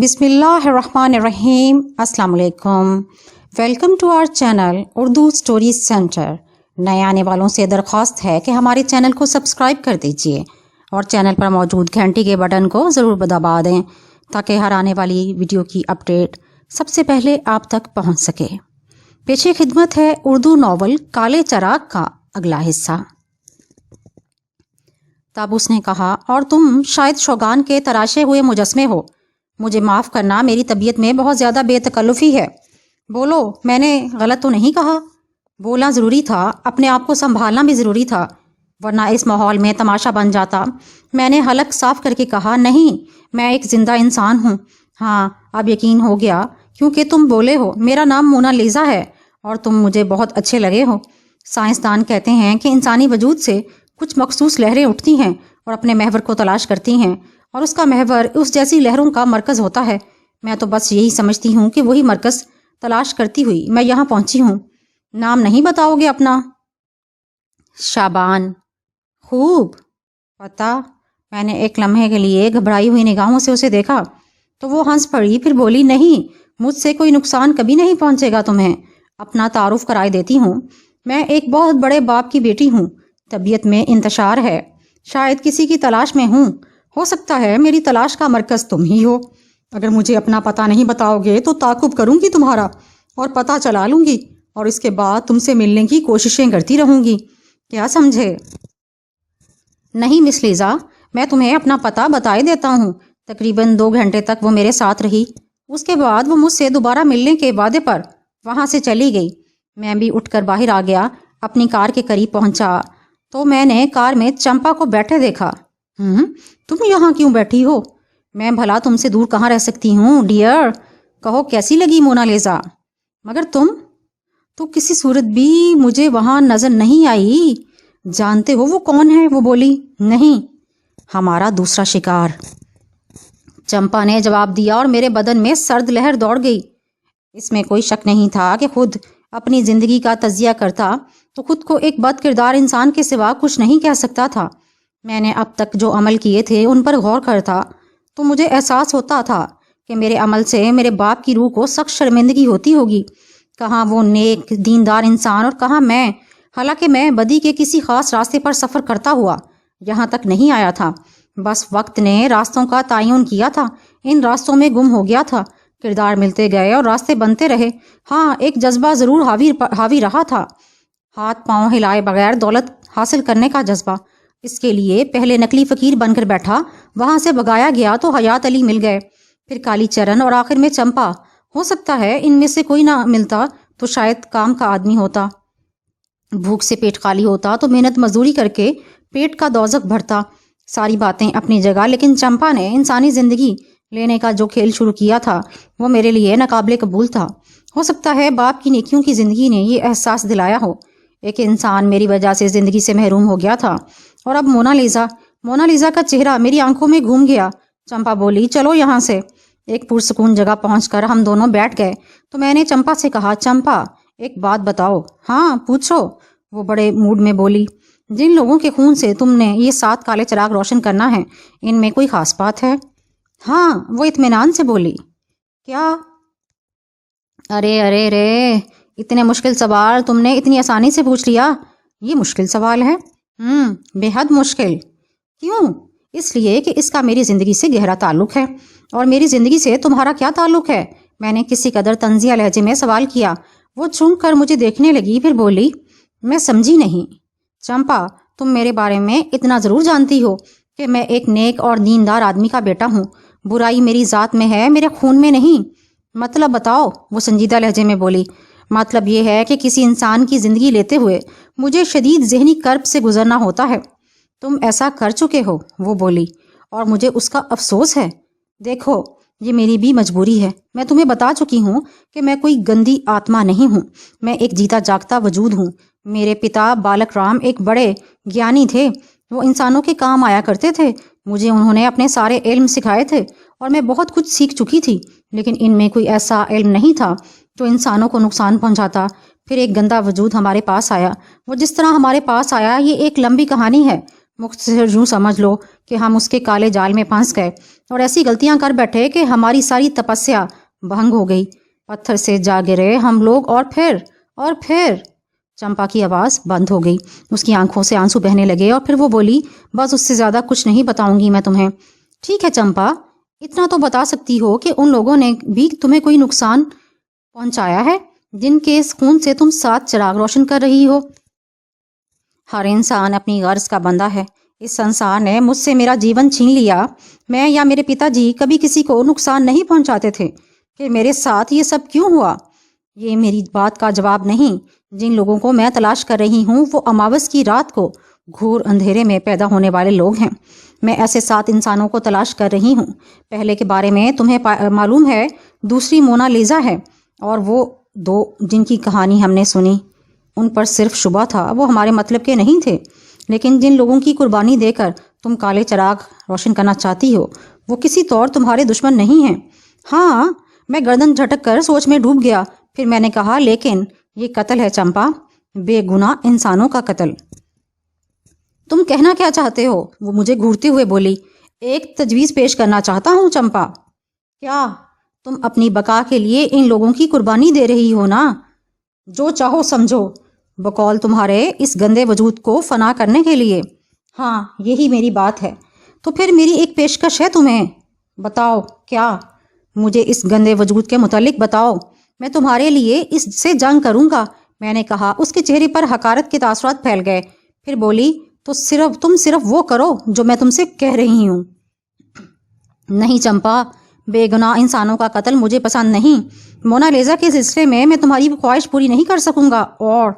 بسم اللہ الرحمن الرحیم۔ السلام علیکم، welcome to our channel Urdu stories centre. نئے آنے والوں سے درخواست ہے کہ ہمارے چینل کو سبسکرائب کر دیجئے اور چینل پر موجود گھنٹی کے بٹن کو ضرور دبا دیں تاکہ ہر آنے والی ویڈیو کی اپڈیٹ سب سے پہلے آپ تک پہنچ سکے۔ پیش خدمت ہے اردو ناول کالے چراغ کا اگلا حصہ۔ تب اس نے کہا، اور تم شاید شوگان کے تراشے ہوئے مجسمے ہو۔ مجھے معاف کرنا، میری طبیعت میں بہت زیادہ بے تکلفی ہے۔ بولو، میں نے غلط تو نہیں کہا؟ بولنا ضروری تھا، اپنے آپ کو سنبھالنا بھی ضروری تھا، ورنہ اس ماحول میں تماشا بن جاتا۔ میں نے حلق صاف کر کے کہا، نہیں، میں ایک زندہ انسان ہوں۔ ہاں، اب یقین ہو گیا کیونکہ تم بولے ہو۔ میرا نام مونا لیزا ہے اور تم مجھے بہت اچھے لگے ہو۔ سائنسدان کہتے ہیں کہ انسانی وجود سے کچھ مخصوص لہریں اٹھتی ہیں اور اپنے محور کو تلاش کرتی ہیں، اور اس کا محور اس جیسی لہروں کا مرکز ہوتا ہے۔ میں تو بس یہی سمجھتی ہوں کہ وہی مرکز تلاش کرتی ہوئی میں یہاں پہنچی ہوں۔ نام نہیں بتاؤ گے اپنا؟ شابان۔ خوب، پتہ۔ میں نے ایک لمحے کے لیے گھبرائی ہوئی نگاہوں سے اسے دیکھا تو وہ ہنس پڑی، پھر بولی، نہیں، مجھ سے کوئی نقصان کبھی نہیں پہنچے گا تمہیں۔ اپنا تعارف کرائے دیتی ہوں، میں ایک بہت بڑے باپ کی بیٹی ہوں۔ طبیعت میں انتشار ہے، شاید کسی کی تلاش میں ہوں۔ ہو سکتا ہے میری تلاش کا مرکز تم ہی ہو۔ اگر مجھے اپنا پتہ نہیں بتاؤ گے تو تعاقب کروں گی تمہارا اور پتہ چلا لوں گی، اور اس کے بعد تم سے ملنے کی کوششیں کرتی رہوں گی۔ کیا سمجھے؟ نہیں مس لیزا، میں تمہیں اپنا پتہ بتائے دیتا ہوں۔ تقریباً 2 گھنٹے تک وہ میرے ساتھ رہی۔ اس کے بعد وہ مجھ سے دوبارہ ملنے کے وعدے پر وہاں سے چلی گئی۔ میں بھی اٹھ کر باہر آ گیا، اپنی کار کے قریب پہنچا تو میں نے کار میں چمپا کو بیٹھے دیکھا۔ تم یہاں کیوں بیٹھی ہو؟ میں بھلا تم سے دور کہاں رہ سکتی ہوں ڈیئر؟ کہو، کیسی لگی مونا لیزا؟ مگر تم تو کسی صورت بھی مجھے وہاں نظر نہیں آئی۔ جانتے ہو وہ کون ہے؟ وہ بولی۔ نہیں، ہمارا دوسرا شکار، چمپا نے جواب دیا، اور میرے بدن میں سرد لہر دوڑ گئی۔ اس میں کوئی شک نہیں تھا کہ خود اپنی زندگی کا تجزیہ کرتا تو خود کو ایک بد کردار انسان کے سوا کچھ نہیں کہہ سکتا تھا۔ میں نے اب تک جو عمل کیے تھے ان پر غور کرتا تو مجھے احساس ہوتا تھا کہ میرے عمل سے میرے باپ کی روح کو سخت شرمندگی ہوتی ہوگی۔ کہاں وہ نیک دیندار انسان اور کہاں میں، حالانکہ میں بدی کے کسی خاص راستے پر سفر کرتا ہوا یہاں تک نہیں آیا تھا۔ بس وقت نے راستوں کا تعین کیا تھا، ان راستوں میں گم ہو گیا تھا۔ کردار ملتے گئے اور راستے بنتے رہے۔ ہاں، ایک جذبہ ضرور حاوی رہا تھا، ہاتھ پاؤں ہلائے بغیر دولت حاصل کرنے کا جذبہ۔ اس کے لیے پہلے نقلی فقیر بن کر بیٹھا، وہاں سے بھگایا گیا تو حیات علی مل گئے، پھر کالی چرن اور آخر میں چمپا۔ ہو سکتا ہے ان میں سے کوئی نہ ملتا تو شاید کام کا آدمی ہوتا، بھوک سے پیٹ خالی ہوتا تو محنت مزدوری کر کے پیٹ کا دوزخ بھرتا۔ ساری باتیں اپنی جگہ، لیکن چمپا نے انسانی زندگی لینے کا جو کھیل شروع کیا تھا وہ میرے لیے ناقابل قبول تھا۔ ہو سکتا ہے باپ کی نیکیوں کی زندگی نے یہ احساس دلایا ہو۔ ایک انسان میری وجہ سے زندگی سے محروم ہو گیا تھا، اور اب مونا لیزا کا چہرہ میری آنکھوں میں گھوم گیا۔ چمپا بولی، چلو یہاں سے۔ ایک پرسکون جگہ پہنچ کر ہم دونوں بیٹھ گئے تو میں نے چمپا سے کہا، چمپا، ایک بات بتاؤ۔ ہاں، پوچھو، وہ بڑے موڈ میں بولی۔ جن لوگوں کے خون سے تم نے یہ 7 کالے چراغ روشن کرنا ہے، ان میں کوئی خاص بات ہے؟ ہاں، وہ اطمینان سے بولی۔ کیا؟ ارے، اتنے مشکل سوال تم نے اتنی آسانی سے پوچھ لیا؟ یہ مشکل سوال ہے۔ بے حد مشکل۔ کیوں؟ اس لیے کہ اس کا میری زندگی سے گہرا تعلق ہے۔ اور میری زندگی سے تمہارا کیا تعلق ہے؟ میں نے کسی قدر طنزیہ لہجے میں سوال کیا۔ وہ چونک کر مجھے دیکھنے لگی، پھر بولی، میں سمجھی نہیں۔ چمپا، تم میرے بارے میں اتنا ضرور جانتی ہو کہ میں ایک نیک اور دیندار آدمی کا بیٹا ہوں۔ برائی میری ذات میں ہے، میرے خون میں نہیں۔ مطلب بتاؤ، وہ سنجیدہ لہجے میں بولی۔ مطلب یہ ہے کہ کسی انسان کی زندگی لیتے ہوئے مجھے شدید ذہنی کرب سے گزرنا ہوتا ہے۔ تم ایسا کر چکے ہو، وہ بولی، اور مجھے اس کا افسوس ہے۔ دیکھو، یہ میری بھی مجبوری ہے۔ میں تمہیں بتا چکی ہوں کہ میں کوئی گندی آتما نہیں ہوں، میں ایک جیتا جاگتا وجود ہوں۔ میرے پتا بالک رام ایک بڑے گیانی تھے، وہ انسانوں کے کام آیا کرتے تھے۔ مجھے انہوں نے اپنے سارے علم سکھائے تھے اور میں بہت کچھ سیکھ چکی تھی، لیکن ان میں کوئی ایسا علم نہیں تھا جو انسانوں کو نقصان پہنچاتا۔ پھر ایک گندا وجود ہمارے پاس آیا۔ وہ جس طرح ہمارے پاس آیا یہ ایک لمبی کہانی ہے۔ مختصر یوں سمجھ لو کہ ہم اس کے کالے جال میں پھنس گئے اور ایسی غلطیاں کر بیٹھے کہ ہماری ساری تپسیا بھنگ ہو گئی، پتھر سے جا گرے ہم لوگ، اور پھر چمپا کی آواز بند ہو گئی، اس کی آنکھوں سے آنسو بہنے لگے اور پھر وہ بولی، بس اس سے زیادہ کچھ نہیں بتاؤں گی میں تمہیں۔ ٹھیک ہے چمپا، اتنا تو بتا سکتی ہو کہ ان لوگوں نے بھی تمہیں کوئی نقصان پہنچایا ہے جن کے خون سے تم 7 چراغ روشن کر رہی ہو؟ ہر انسان اپنی غرض کا بندہ ہے، اس سنسار نے مجھ سے میرا جیون چھین لیا، میں یا میرے پتا جی کبھی کسی کو نقصان نہیں پہنچاتے تھے، کہ میرے ساتھ یہ سب کیوں ہوا؟ یہ میری بات کا جواب نہیں۔ جن لوگوں کو میں تلاش کر رہی ہوں وہ اماوس کی رات کو گھور اندھیرے میں پیدا ہونے والے لوگ ہیں۔ میں ایسے 7 انسانوں کو تلاش کر رہی ہوں۔ پہلے کے بارے میں تمہیں معلوم ہے، دوسری مونا لیزا ہے، اور وہ 2 جن کی کہانی ہم نے سنی ان پر صرف شبہ تھا، وہ ہمارے مطلب کے نہیں تھے، لیکن جن لوگوں کی قربانی دے کر تم کالے چراغ روشن کرنا چاہتی ہو وہ کسی طور تمہارے دشمن نہیں ہیں۔ ہاں، میں گردن جھٹک کر سوچ میں ڈوب گیا، پھر میں نے کہا، لیکن یہ قتل ہے چمپا، بے گناہ انسانوں کا قتل۔ تم کہنا کیا چاہتے ہو؟ وہ مجھے گھورتے ہوئے بولی۔ ایک تجویز پیش کرنا چاہتا ہوں چمپا۔ کیا؟ تم اپنی بقا کے لیے ان لوگوں کی قربانی دے رہی ہو نا؟ جو چاہو سمجھو، بقول تمہارے اس گندے وجود کو فنا کرنے کے لیے۔ ہاں، یہی میری بات ہے۔ تو پھر میری ایک پیشکش ہے تمہیں۔ بتاؤ کیا؟ مجھے اس گندے وجود کے متعلق بتاؤ، میں تمہارے لیے اس سے جنگ کروں گا، میں نے کہا۔ اس کے چہرے پر حقارت کے تاثرات پھیل گئے، پھر بولی، تو تم صرف وہ کرو جو میں تم سے کہہ رہی ہوں۔ نہیں چمپا، بے گناہ انسانوں کا قتل مجھے پسند نہیں۔ مونا لیزا کے سلسلے میں میں تمہاری خواہش پوری نہیں کر سکوں گا، اور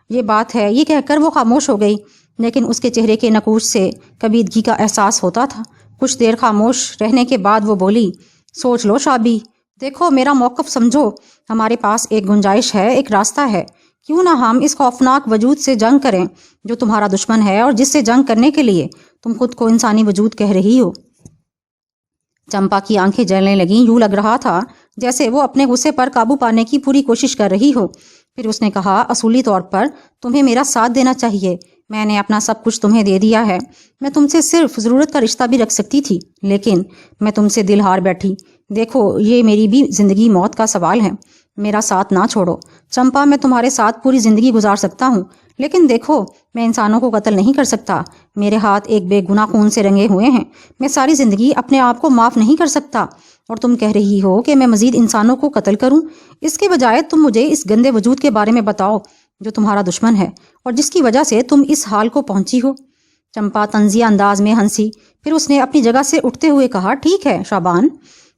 یہ بات ہے۔ یہ کہہ کر وہ خاموش ہو گئی، لیکن اس کے چہرے کے نقوش سے کبیدگی کا احساس ہوتا تھا۔ کچھ دیر خاموش رہنے کے بعد وہ بولی، سوچ لو شابی، دیکھو میرا موقف سمجھو، ہمارے پاس ایک گنجائش ہے، ایک راستہ ہے۔ کیوں نہ ہم اس خوفناک وجود سے جنگ کریں جو تمہارا دشمن ہے اور جس سے جنگ کرنے کے لیے تم خود کو انسانی وجود کہہ رہی ہو۔ چمپا کی آنکھیں جلنے لگیں، یوں لگ رہا تھا جیسے وہ اپنے غصے پر قابو پانے کی پوری کوشش کر رہی ہو۔ پھر اس نے کہا، اصولی طور پر تمہیں میرا ساتھ دینا چاہیے، میں نے اپنا سب کچھ تمہیں دے دیا ہے، میں تم سے صرف ضرورت کا رشتہ بھی رکھ سکتی تھی، لیکن میں تم سے دل ہار بیٹھی۔ دیکھو، یہ میری بھی زندگی موت کا سوال ہے، میرا ساتھ نہ چھوڑو۔ چمپا، میں تمہارے ساتھ پوری زندگی گزار سکتا ہوں، لیکن دیکھو، میں انسانوں کو قتل نہیں کر سکتا، میرے ہاتھ ایک بے گناہ خون سے رنگے ہوئے ہیں، میں ساری زندگی اپنے آپ کو معاف نہیں کر سکتا، اور تم کہہ رہی ہو کہ میں مزید انسانوں کو قتل کروں؟ اس کے بجائے تم مجھے اس گندے وجود کے بارے میں بتاؤ جو تمہارا دشمن ہے اور جس کی وجہ سے تم اس حال کو پہنچی ہو۔ چمپا طنزیہ انداز میں ہنسی، پھر اس نے اپنی جگہ سے اٹھتے ہوئے کہا، ٹھیک ہے شابان،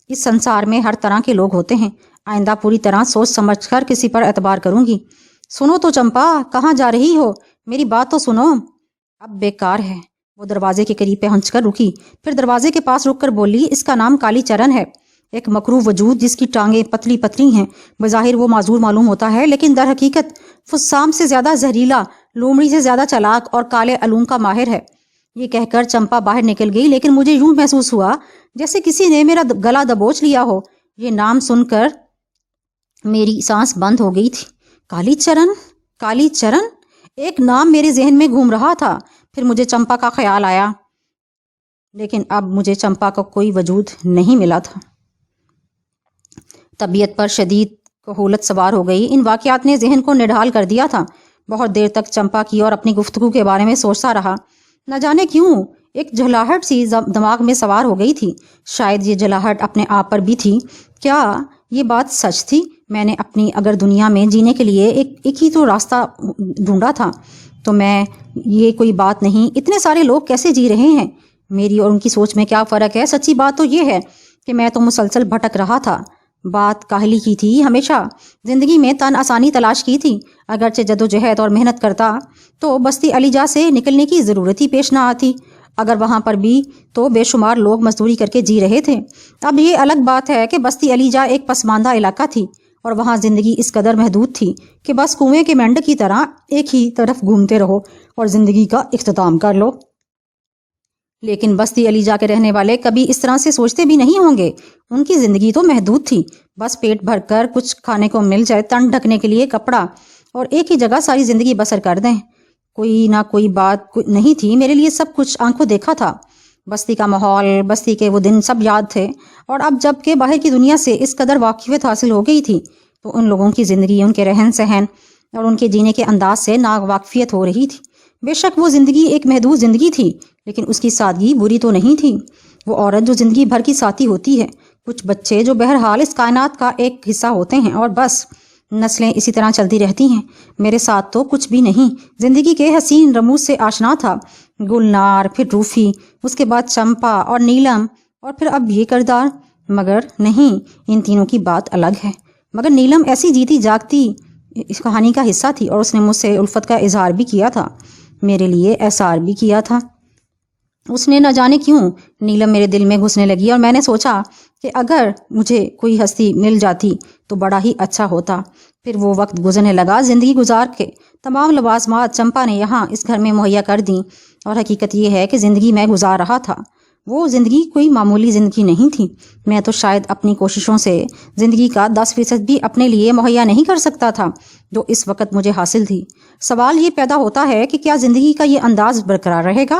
اس سنسار میں ہر طرح کے لوگ ہوتے ہیں، آئندہ پوری طرح سوچ سمجھ کر کسی پر اعتبار کروں گی۔ سنو تو چمپا، کہاں جا رہی ہو؟ میری بات تو سنو۔ اب بیکار ہے۔ وہ دروازے کے قریب پہنچ کر رکی، پھر دروازے کے پاس رک کر بولی، اس کا نام کالی چرن ہے، ایک مکروہ وجود جس کی ٹانگیں پتلی پتلی ہیں۔ بظاہر وہ معذور معلوم ہوتا ہے، لیکن در حقیقت فسام سے زیادہ زہریلا، لومڑی سے زیادہ چالاک اور کالے علوم کا ماہر ہے۔ یہ کہہ کر چمپا باہر نکل گئی، لیکن مجھے یوں محسوس ہوا جیسے کسی نے میرا گلا دبوچ لیا ہو۔ یہ نام سن کر میری سانس بند ہو گئی تھی۔ کالی چرن، کالی چرن، ایک نام میرے ذہن میں گھوم رہا تھا، پھر مجھے چمپا کا خیال آیا، لیکن اب مجھے چمپا کا کوئی وجود نہیں ملا تھا۔ طبیعت پر شدید کہولت سوار ہو گئی، ان واقعات نے ذہن کو نڈھال کر دیا تھا۔ بہت دیر تک چمپا کی اور اپنی گفتگو کے بارے میں سوچتا رہا، نہ جانے کیوں ایک جھلاہٹ سی دماغ میں سوار ہو گئی تھی۔ شاید یہ جھلاہٹ اپنے آپ پر بھی تھی۔ کیا یہ بات سچ تھی؟ میں نے اپنی اگر دنیا میں جینے کے لیے ایک ہی تو راستہ ڈھونڈا تھا، تو میں یہ کوئی بات نہیں، اتنے سارے لوگ کیسے جی رہے ہیں؟ میری اور ان کی سوچ میں کیا فرق ہے؟ سچی بات تو یہ ہے کہ میں تو مسلسل بھٹک رہا تھا۔ بات کاہلی کی تھی، ہمیشہ زندگی میں تن آسانی تلاش کی تھی، اگرچہ جدوجہد اور محنت کرتا تو بستی علی جا سے نکلنے کی ضرورت ہی پیش نہ آتی، اگر وہاں پر بھی تو بے شمار لوگ مزدوری کر کے جی رہے تھے۔ اب یہ الگ بات ہے کہ بستی علی جا ایک پسماندہ علاقہ تھی اور وہاں زندگی اس قدر محدود تھی کہ بس کنویں کے مینڈک کی طرح ایک ہی طرف گھومتے رہو اور زندگی کا اختتام کر لو۔ لیکن بستی علی جا کے رہنے والے کبھی اس طرح سے سوچتے بھی نہیں ہوں گے، ان کی زندگی تو محدود تھی، بس پیٹ بھر کر کچھ کھانے کو مل جائے، تن ڈھکنے کے لیے کپڑا، اور ایک ہی جگہ ساری زندگی بسر کر دیں۔ کوئی نہ کوئی بات نہیں تھی، میرے لیے سب کچھ آنکھوں دیکھا تھا۔ بستی کا ماحول، بستی کے وہ دن سب یاد تھے، اور اب جب کہ باہر کی دنیا سے اس قدر واقفیت حاصل ہو گئی تھی تو ان لوگوں کی زندگی، ان کے رہن سہن اور ان کے جینے کے انداز سے ناواقفیت ہو رہی تھی۔ بے شک وہ زندگی ایک محدود زندگی تھی، لیکن اس کی سادگی بری تو نہیں تھی۔ وہ عورت جو زندگی بھر کی ساتھی ہوتی ہے، کچھ بچے جو بہرحال اس کائنات کا ایک حصہ ہوتے ہیں، اور بس نسلیں اسی طرح چلتی رہتی ہیں۔ میرے ساتھ تو کچھ بھی نہیں۔ زندگی کے حسین رموز سے آشنا تھا، گلنار، پھر روفی، اس کے بعد چمپا اور نیلم، اور پھر اب یہ کردار۔ مگر نہیں، ان تینوں کی بات الگ ہے۔ مگر نیلم ایسی جیتی جاگتی اس کہانی کا حصہ تھی، اور اس نے مجھ سے الفت کا اظہار بھی کیا تھا، میرے لیے احسار بھی کیا تھا۔ اس نے نہ جانے کیوں نیلم میرے دل میں گھسنے لگی، اور میں نے سوچا کہ اگر مجھے کوئی ہستی مل جاتی تو بڑا ہی اچھا ہوتا۔ پھر وہ وقت گزرنے لگا، زندگی گزار کے تمام لوازمات چمپا نے یہاں اس گھر میں مہیا کر دیں، اور حقیقت یہ ہے کہ زندگی میں گزار رہا تھا وہ زندگی کوئی معمولی زندگی نہیں تھی۔ میں تو شاید اپنی کوششوں سے زندگی کا 10% بھی اپنے لیے مہیا نہیں کر سکتا تھا جو اس وقت مجھے حاصل تھی۔ سوال یہ پیدا ہوتا ہے کہ کیا زندگی کا یہ انداز برقرار رہے گا؟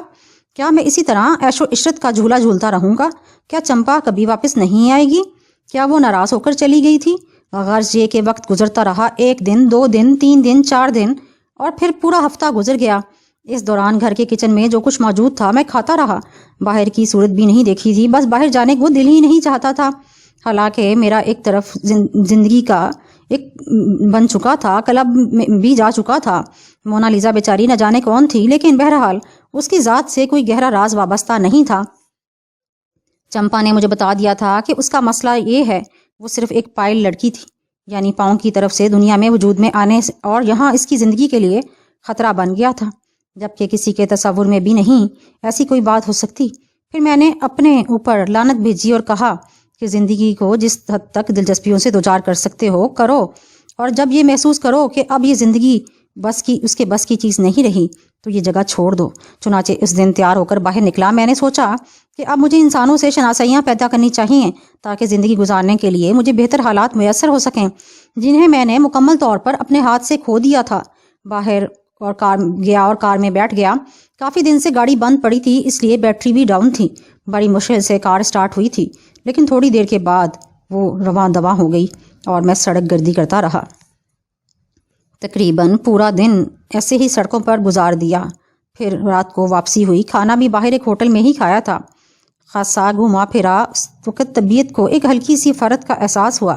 کیا میں اسی طرح عیش و عشرت کا جھولا جھولتا رہوں گا؟ کیا چمپا کبھی واپس نہیں آئے گی؟ کیا وہ ناراض ہو کر چلی گئی تھی؟ غرض یہ کہ وقت گزرتا رہا، 1 دن، 2 دن، 3 دن، 4 دن، اور پھر پورا ہفتہ گزر گیا۔ اس دوران گھر کے کچن میں جو کچھ موجود تھا میں کھاتا رہا، باہر کی صورت بھی نہیں دیکھی تھی، بس باہر جانے کو دل ہی نہیں چاہتا تھا۔ حالانکہ میرا ایک طرف زندگی کا ایک بن چکا تھا، کلب بھی جا چکا تھا۔ مونا لیزا بیچاری نہ جانے کون تھی، لیکن بہرحال اس کی ذات سے کوئی گہرا راز وابستہ نہیں تھا۔ چمپا نے مجھے بتا دیا تھا کہ اس کا مسئلہ یہ ہے، وہ صرف ایک پائل لڑکی تھی، یعنی پاؤں کی طرف سے دنیا میں وجود میں آنے اور یہاں اس کی زندگی کے لیے خطرہ بن گیا تھا، جبکہ کسی کے تصور میں بھی نہیں ایسی کوئی بات ہو سکتی۔ پھر میں نے اپنے اوپر لعنت بھیجی اور کہا کہ زندگی کو جس حد تک دلچسپیوں سے دوچار کر سکتے ہو کرو، اور جب یہ محسوس کرو کہ اب یہ زندگی اس کے بس کی چیز نہیں رہی تو یہ جگہ چھوڑ دو۔ چنانچہ اس دن تیار ہو کر باہر نکلا۔ میں نے سوچا کہ اب مجھے انسانوں سے شناسائیاں پیدا کرنی چاہیے تاکہ زندگی گزارنے کے لیے مجھے بہتر حالات میسر ہو سکیں، جنہیں میں نے مکمل طور پر اپنے ہاتھ سے کھو دیا تھا۔ باہر اور کار میں بیٹھ گیا۔ کافی دن سے گاڑی بند پڑی تھی، اس لیے بیٹری بھی ڈاؤن تھی۔ بڑی مشکل سے کار سٹارٹ ہوئی تھی، لیکن تھوڑی دیر کے بعد وہ رواں دواں ہو گئی اور میں سڑک گردی کرتا رہا۔ تقریباً پورا دن ایسے ہی سڑکوں پر گزار دیا۔ پھر رات کو واپسی ہوئی۔ کھانا بھی باہر ایک ہوٹل میں ہی کھایا تھا۔ خاصا گھوما پھرا، اس وقت طبیعت کو ایک ہلکی سی فرد کا احساس ہوا،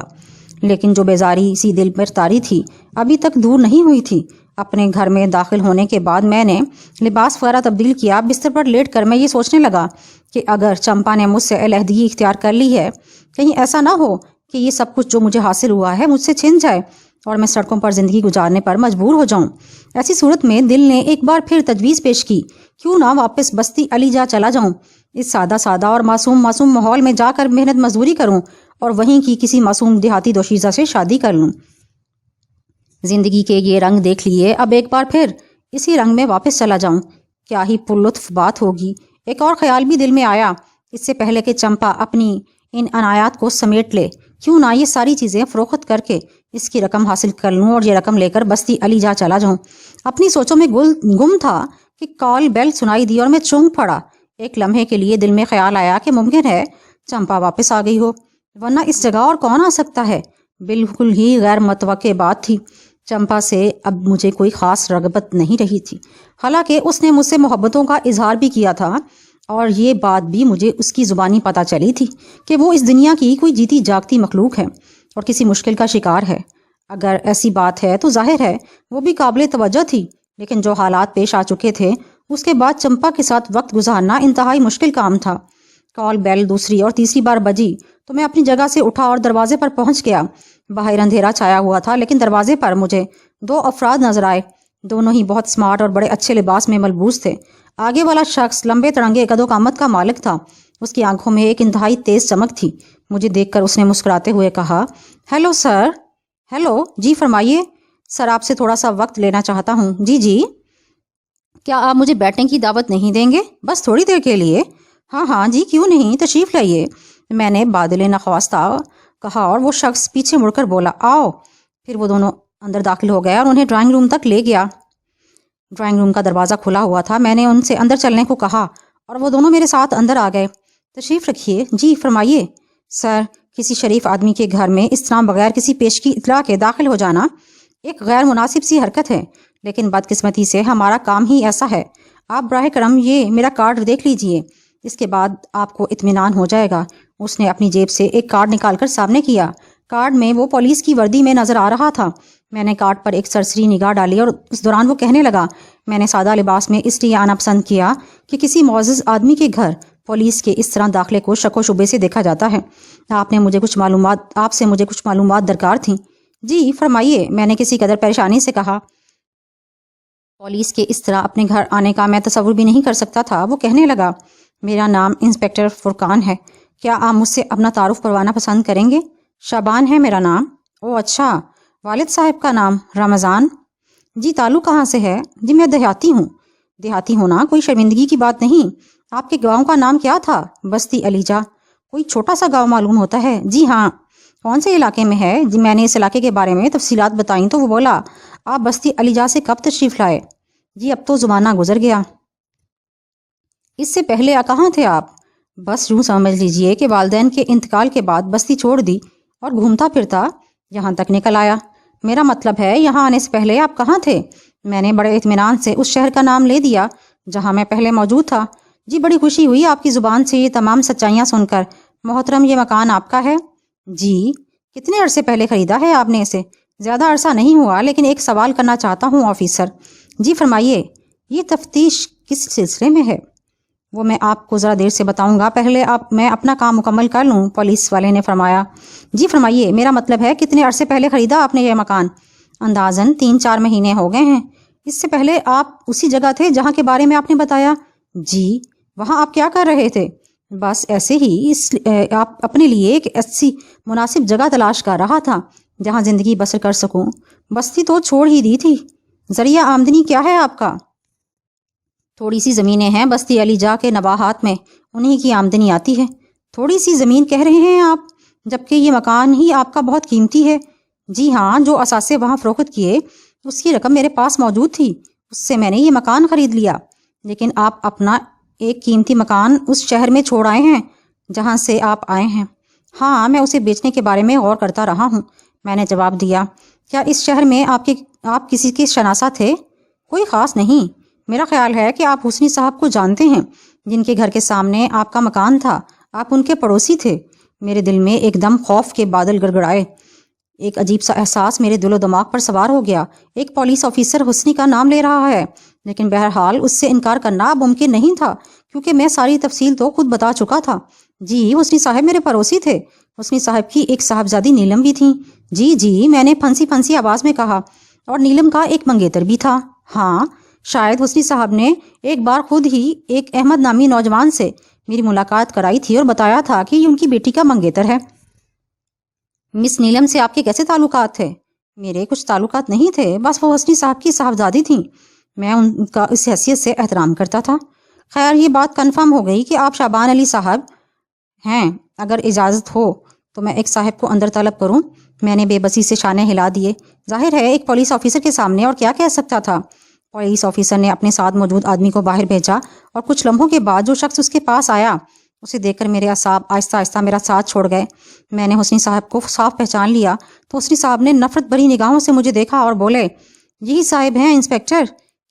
لیکن جو بیزاری سی دل پر تاری تھی ابھی تک دور نہیں ہوئی تھی۔ اپنے گھر میں داخل ہونے کے بعد میں نے لباس وغیرہ تبدیل کیا۔ بستر پر لیٹ کر میں یہ سوچنے لگا کہ اگر چمپا نے مجھ سے علیحدگی اختیار کر لی ہے، کہیں ایسا نہ ہو کہ یہ سب کچھ جو مجھے حاصل ہوا ہے مجھ سے چھن جائے اور میں سڑکوں پر زندگی گزارنے پر مجبور ہو جاؤں۔ ایسی صورت میں دل نے ایک بار پھر تجویز پیش کی، کیوں نہ واپس بستی علی جا چلا جاؤں، اس سادہ اور معصوم ماحول میں جا کر محنت مزدوری کروں اور وہیں کی کسی معصوم دیہاتی دوشیزہ سے شادی کر لوں۔ زندگی کے یہ رنگ دیکھ لیے، اب ایک بار پھر اسی رنگ میں واپس چلا جاؤں، کیا ہی پرلطف بات ہوگی۔ ایک اور خیال بھی دل میں آیا، اس سے پہلے کہ چمپا اپنی ان عنایات کو سمیٹ لے، کیوں نہ یہ ساری چیزیں فروخت کر کے اس کی رقم حاصل کر لوں اور یہ رقم لے کر بستی علی جا چلا جاؤں۔ اپنی سوچوں میں گم تھا کہ کال بیل سنائی دی اور میں چونک پڑا۔ ایک لمحے کے لیے دل میں خیال آیا کہ ممکن ہے چمپا واپس آ گئی ہو، ورنہ اس جگہ اور کون آ سکتا ہے۔ بالکل ہی غیر متوقع بات تھی۔ چمپا سے اب مجھے کوئی خاص رغبت نہیں رہی تھی، حالانکہ اس نے مجھ سے محبتوں کا اظہار بھی کیا تھا، اور یہ بات بھی مجھے اس کی زبانی پتہ چلی تھی کہ وہ اس دنیا کی کوئی جیتی جاگتی مخلوق ہے اور کسی مشکل کا شکار ہے۔ اگر ایسی بات ہے تو ظاہر ہے وہ بھی قابل توجہ تھی، لیکن جو حالات پیش آ چکے تھے اس کے بعد چمپا کے ساتھ وقت گزارنا انتہائی مشکل کام تھا۔ کال بیل دوسری اور تیسری بار بجی تو میں اپنی جگہ سے اٹھا اور دروازے پر پہنچ گیا۔ باہر اندھیرا چھایا ہوا تھا، لیکن دروازے پر مجھے 2 افراد نظر آئے۔ دونوں ہی بہت سمارٹ اور بڑے اچھے لباس میں ملبوس تھے۔ آگے والا شخص لمبے تڑنگے قد و قامت کا مالک تھا۔ اس کی آنکھوں میں ایک انتہائی تیز چمک تھی۔ مجھے دیکھ کر اس نے مسکراتے ہوئے کہا، ہیلو سر۔ ہیلو، جی فرمائیے۔ سر، آپ سے تھوڑا سا وقت لینا چاہتا ہوں۔ جی، کیا آپ مجھے بیٹھنے کی دعوت نہیں دیں گے؟ بس تھوڑی دیر کے لیے؟ ہاں جی، کیوں نہیں، تشریف لائیے، میں نے بادل نخواستہ کہا، اور وہ شخص پیچھے مڑ کر بولا، آؤ۔ پھر وہ دونوں اندر داخل ہو گیا اور انہیں ڈرائنگ روم تک لے گیا۔ ڈرائنگ روم کا دروازہ کھلا ہوا تھا. میں نے ان سے اندر چلنے کو کہا اور وہ دونوں میرے ساتھ اندر آ گئے. تشریف رکھیے. جی فرمائیے. سر، کسی شریف آدمی کے گھر میں اس طرح بغیر کسی پیشگی اطلاع کے داخل ہو جانا ایک غیر مناسب سی حرکت ہے، لیکن بدقسمتی سے ہمارا کام ہی ایسا ہے. آپ براہ کرم یہ میرا کارڈ دیکھ لیجئے، اس کے بعد آپ کو اطمینان ہو جائے گا. اس نے اپنی جیب سے ایک کارڈ نکال کر سامنے کیا. کارڈ میں وہ پولیس کی وردی میں نظر آ رہا تھا. میں نے کارڈ پر ایک سرسری نگاہ ڈالی اور اس دوران وہ کہنے لگا، میں نے سادہ لباس میں اس لیے آنا پسند کیا کہ کسی معزز آدمی کے گھر پولیس کے اس طرح داخلے کو شک و شبے سے دیکھا جاتا ہے. آپ سے مجھے کچھ معلومات درکار تھیں. جی فرمائیے. میں نے کسی قدر پریشانی سے کہا. پولیس کے اس طرح اپنے گھر آنے کا میں تصور بھی نہیں کر سکتا تھا. وہ کہنے لگا، میرا نام انسپیکٹر فرقان ہے. کیا آپ مجھ سے اپنا تعارف کروانا پسند کریں گے؟ شعبان ہے میرا نام. او اچھا. والد صاحب کا نام؟ رمضان. جی. تعلق کہاں سے ہے؟ جی میں دیہاتی ہوں. دیہاتی ہونا کوئی شرمندگی کی بات نہیں. آپ کے گاؤں کا نام کیا تھا؟ بستی علیجہ. کوئی چھوٹا سا گاؤں معلوم ہوتا ہے. جی ہاں. کون سے علاقے میں ہے؟ جی میں نے اس علاقے کے بارے میں تفصیلات بتائیں تو وہ بولا، آپ بستی علیجہ سے کب تشریف لائے؟ جی اب تو زمانہ گزر گیا. اس سے پہلے کہاں تھے آپ؟ بس یوں سمجھ لیجئے کہ والدین کے انتقال کے بعد بستی چھوڑ دی اور گھومتا پھرتا یہاں تک نکل آیا. میرا مطلب ہے یہاں آنے سے پہلے آپ کہاں تھے؟ میں نے بڑے اطمینان سے اس شہر کا نام لے دیا جہاں میں پہلے موجود تھا. جی بڑی خوشی ہوئی آپ کی زبان سے یہ تمام سچائیاں سن کر. محترم یہ مکان آپ کا ہے؟ جی. کتنے عرصے پہلے خریدا ہے آپ نے اسے؟ زیادہ عرصہ نہیں ہوا، لیکن ایک سوال کرنا چاہتا ہوں آفیسر. جی فرمائیے. یہ تفتیش کس سلسلے میں ہے؟ وہ میں آپ کو ذرا دیر سے بتاؤں گا، پہلے میں اپنا کام مکمل کر لوں. پولیس والے نے فرمایا. جی فرمائیے. میرا مطلب ہے کتنے عرصے پہلے خریدا آپ نے یہ مکان؟ اندازاً 3-4 مہینے ہو گئے ہیں. اس سے پہلے آپ اسی جگہ تھے جہاں کے بارے میں آپ نے بتایا؟ جی. وہاں آپ کیا کر رہے تھے؟ بس ایسے ہی آپ اپنے لیے ایک ایسی مناسب جگہ تلاش کر رہا تھا جہاں زندگی بسر کر سکوں. بستی تو چھوڑ ہی دی تھی. ذریعہ آمدنی کیا ہے آپ کا؟ تھوڑی سی زمینیں ہیں بستی علیجہ کے نواحات میں، انہی کی آمدنی آتی ہے. تھوڑی سی زمین کہہ رہے ہیں آپ، جبکہ یہ مکان ہی آپ کا بہت قیمتی ہے. جی ہاں. جو اثاثے وہاں فروخت کیے اس کی رقم میرے پاس موجود تھی، اس سے میں نے یہ مکان خرید لیا. لیکن آپ اپنا ایک قیمتی مکان اس شہر میں چھوڑ آئے ہیں جہاں سے آپ آئے ہیں. ہاں میں اسے بیچنے کے بارے میں غور کرتا رہا ہوں. میں نے جواب دیا. کیا اس شہر میں آپ کسی کے شناسا تھے؟ کوئی خاص نہیں. میرا خیال ہے کہ آپ حسنی صاحب کو جانتے ہیں جن کے گھر کے سامنے آپ کا مکان تھا. آپ ان کے پڑوسی تھے. میرے دل میں ایک دم خوف کے بادل گڑگڑائے. ایک عجیب سا احساس میرے دل و دماغ پر سوار ہو گیا. ایک پولیس آفیسر حسنی کا نام لے رہا ہے، لیکن بہرحال اس سے انکار کرنا ممکن نہیں تھا کیونکہ میں ساری تفصیل تو خود بتا چکا تھا. جی حسنی صاحب میرے پڑوسی تھے. حسنی صاحب کی ایک صاحبزادی نیلم بھی تھی. جی میں نے پھنسی آواز میں کہا. اور نیلم کا ایک منگیتر بھی تھا. ہاں. شاید حسنی صاحب نے ایک بار خود ہی ایک احمد نامی نوجوان سے میری ملاقات کرائی تھی اور بتایا تھا کہ یہ ان کی بیٹی کا منگیتر ہے. مس نیلم سے آپ کے کیسے تعلقات تھے؟ میرے کچھ تعلقات نہیں تھے، بس وہ حسنی صاحب کی صاحبزادی تھیں. میں ان کا اس حیثیت سے احترام کرتا تھا. خیر یہ بات کنفرم ہو گئی کہ آپ شعبان علی صاحب ہیں. اگر اجازت ہو تو میں ایک صاحب کو اندر طلب کروں. میں نے بے بسی سے شانے ہلا دیے. ظاہر ہے ایک پولیس آفیسر کے سامنے اور کیا کہہ سکتا تھا. پولیس آفیسر نے اپنے ساتھ موجود آدمی کو باہر بھیجا اور کچھ لمحوں کے بعد جو شخص اس کے پاس آیا اسے دیکھ کر میرے اعصاب آہستہ آہستہ میرا ساتھ چھوڑ گئے. میں نے حسنی صاحب کو صاف پہچان لیا تو حسنی صاحب نے نفرت بھری نگاہوں سے مجھے دیکھا اور بولے، یہی صاحب ہیں انسپیکٹر.